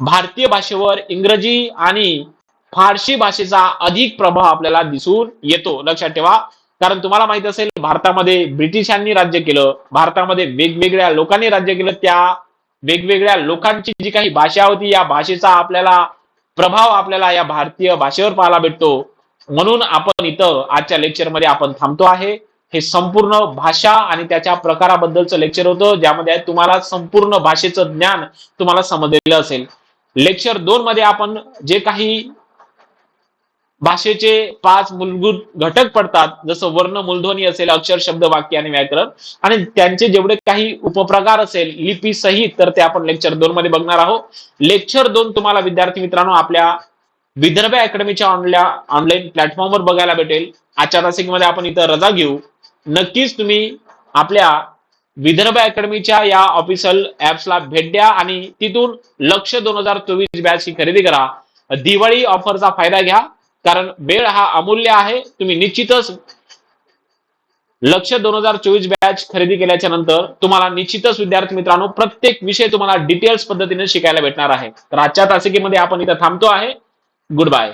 भारतीय भाषेवर इंग्रजी आणि फारसी भाषेचा अधिक प्रभाव आपल्याला दिसून येतो. लक्षात ठेवा, कारण तुम्हाला माहित असेल भारतामध्ये ब्रिटिशांनी राज्य केलं, भारतामध्ये वेगवेगळ्या लोकांनी राज्य केलं, त्या वेगवेगळ्या लोकांची जी काही भाषा होती या भाषेचा आपल्याला प्रभाव आपल्याला या भारतीय भाषेवर पाहायला भेटतो. म्हणून आपण इथं आजच्या लेक्चरमध्ये आपण थांबतो आहे. हे संपूर्ण भाषा आणि त्याच्या प्रकाराबद्दलचं लेक्चर होतं, ज्यामध्ये तुम्हाला संपूर्ण भाषेचं ज्ञान तुम्हाला समजलेलं असेल. लेक्चर 2 मध्ये आपण जे काही भाषेचे 5 मूलभूत घटक पडतात, जसं वर्ण, मूलध्वनी असेल, अक्षर, शब्द, वाक्य आणि व्याकरण, आणि त्यांचे जेवढे काही उपप्रकार असेल लिपी सहित, तर ते आपण लेक्चर 2 मध्ये बघणार आहोत. लेक्चर 2 तुम्हाला विद्यार्थी मित्रांनो आपल्या विदर्भ अकॅडमीच्या ऑनलाईन प्लॅटफॉर्मवर बघायला भेटेल. आजच्या तासिकेमध्ये आपण इथं रजा घेऊ. नक्कीच तुम्ही आपल्या विदर्भ अकॅडमीच्या या ऑफिशियल ऍप्सला भेट द्या आणि तिथून लक्ष 2024 बॅच ही खरेदी करा. दिवाळी ऑफरचा फायदा घ्या, कारण वेळ हा अमूल्य आहे. तुम्ही निश्चितच लक्ष 2024 बॅच खरेदी केल्याच्या नंतर तुम्हाला निश्चितच विद्यार्थी मित्रांनो प्रत्येक विषय तुम्हाला डिटेल्स पद्धतीने शिकायला भेटणार आहे. तर आजच्या तासिकेमध्ये आपण इथं थांबतो आहे. Good bye.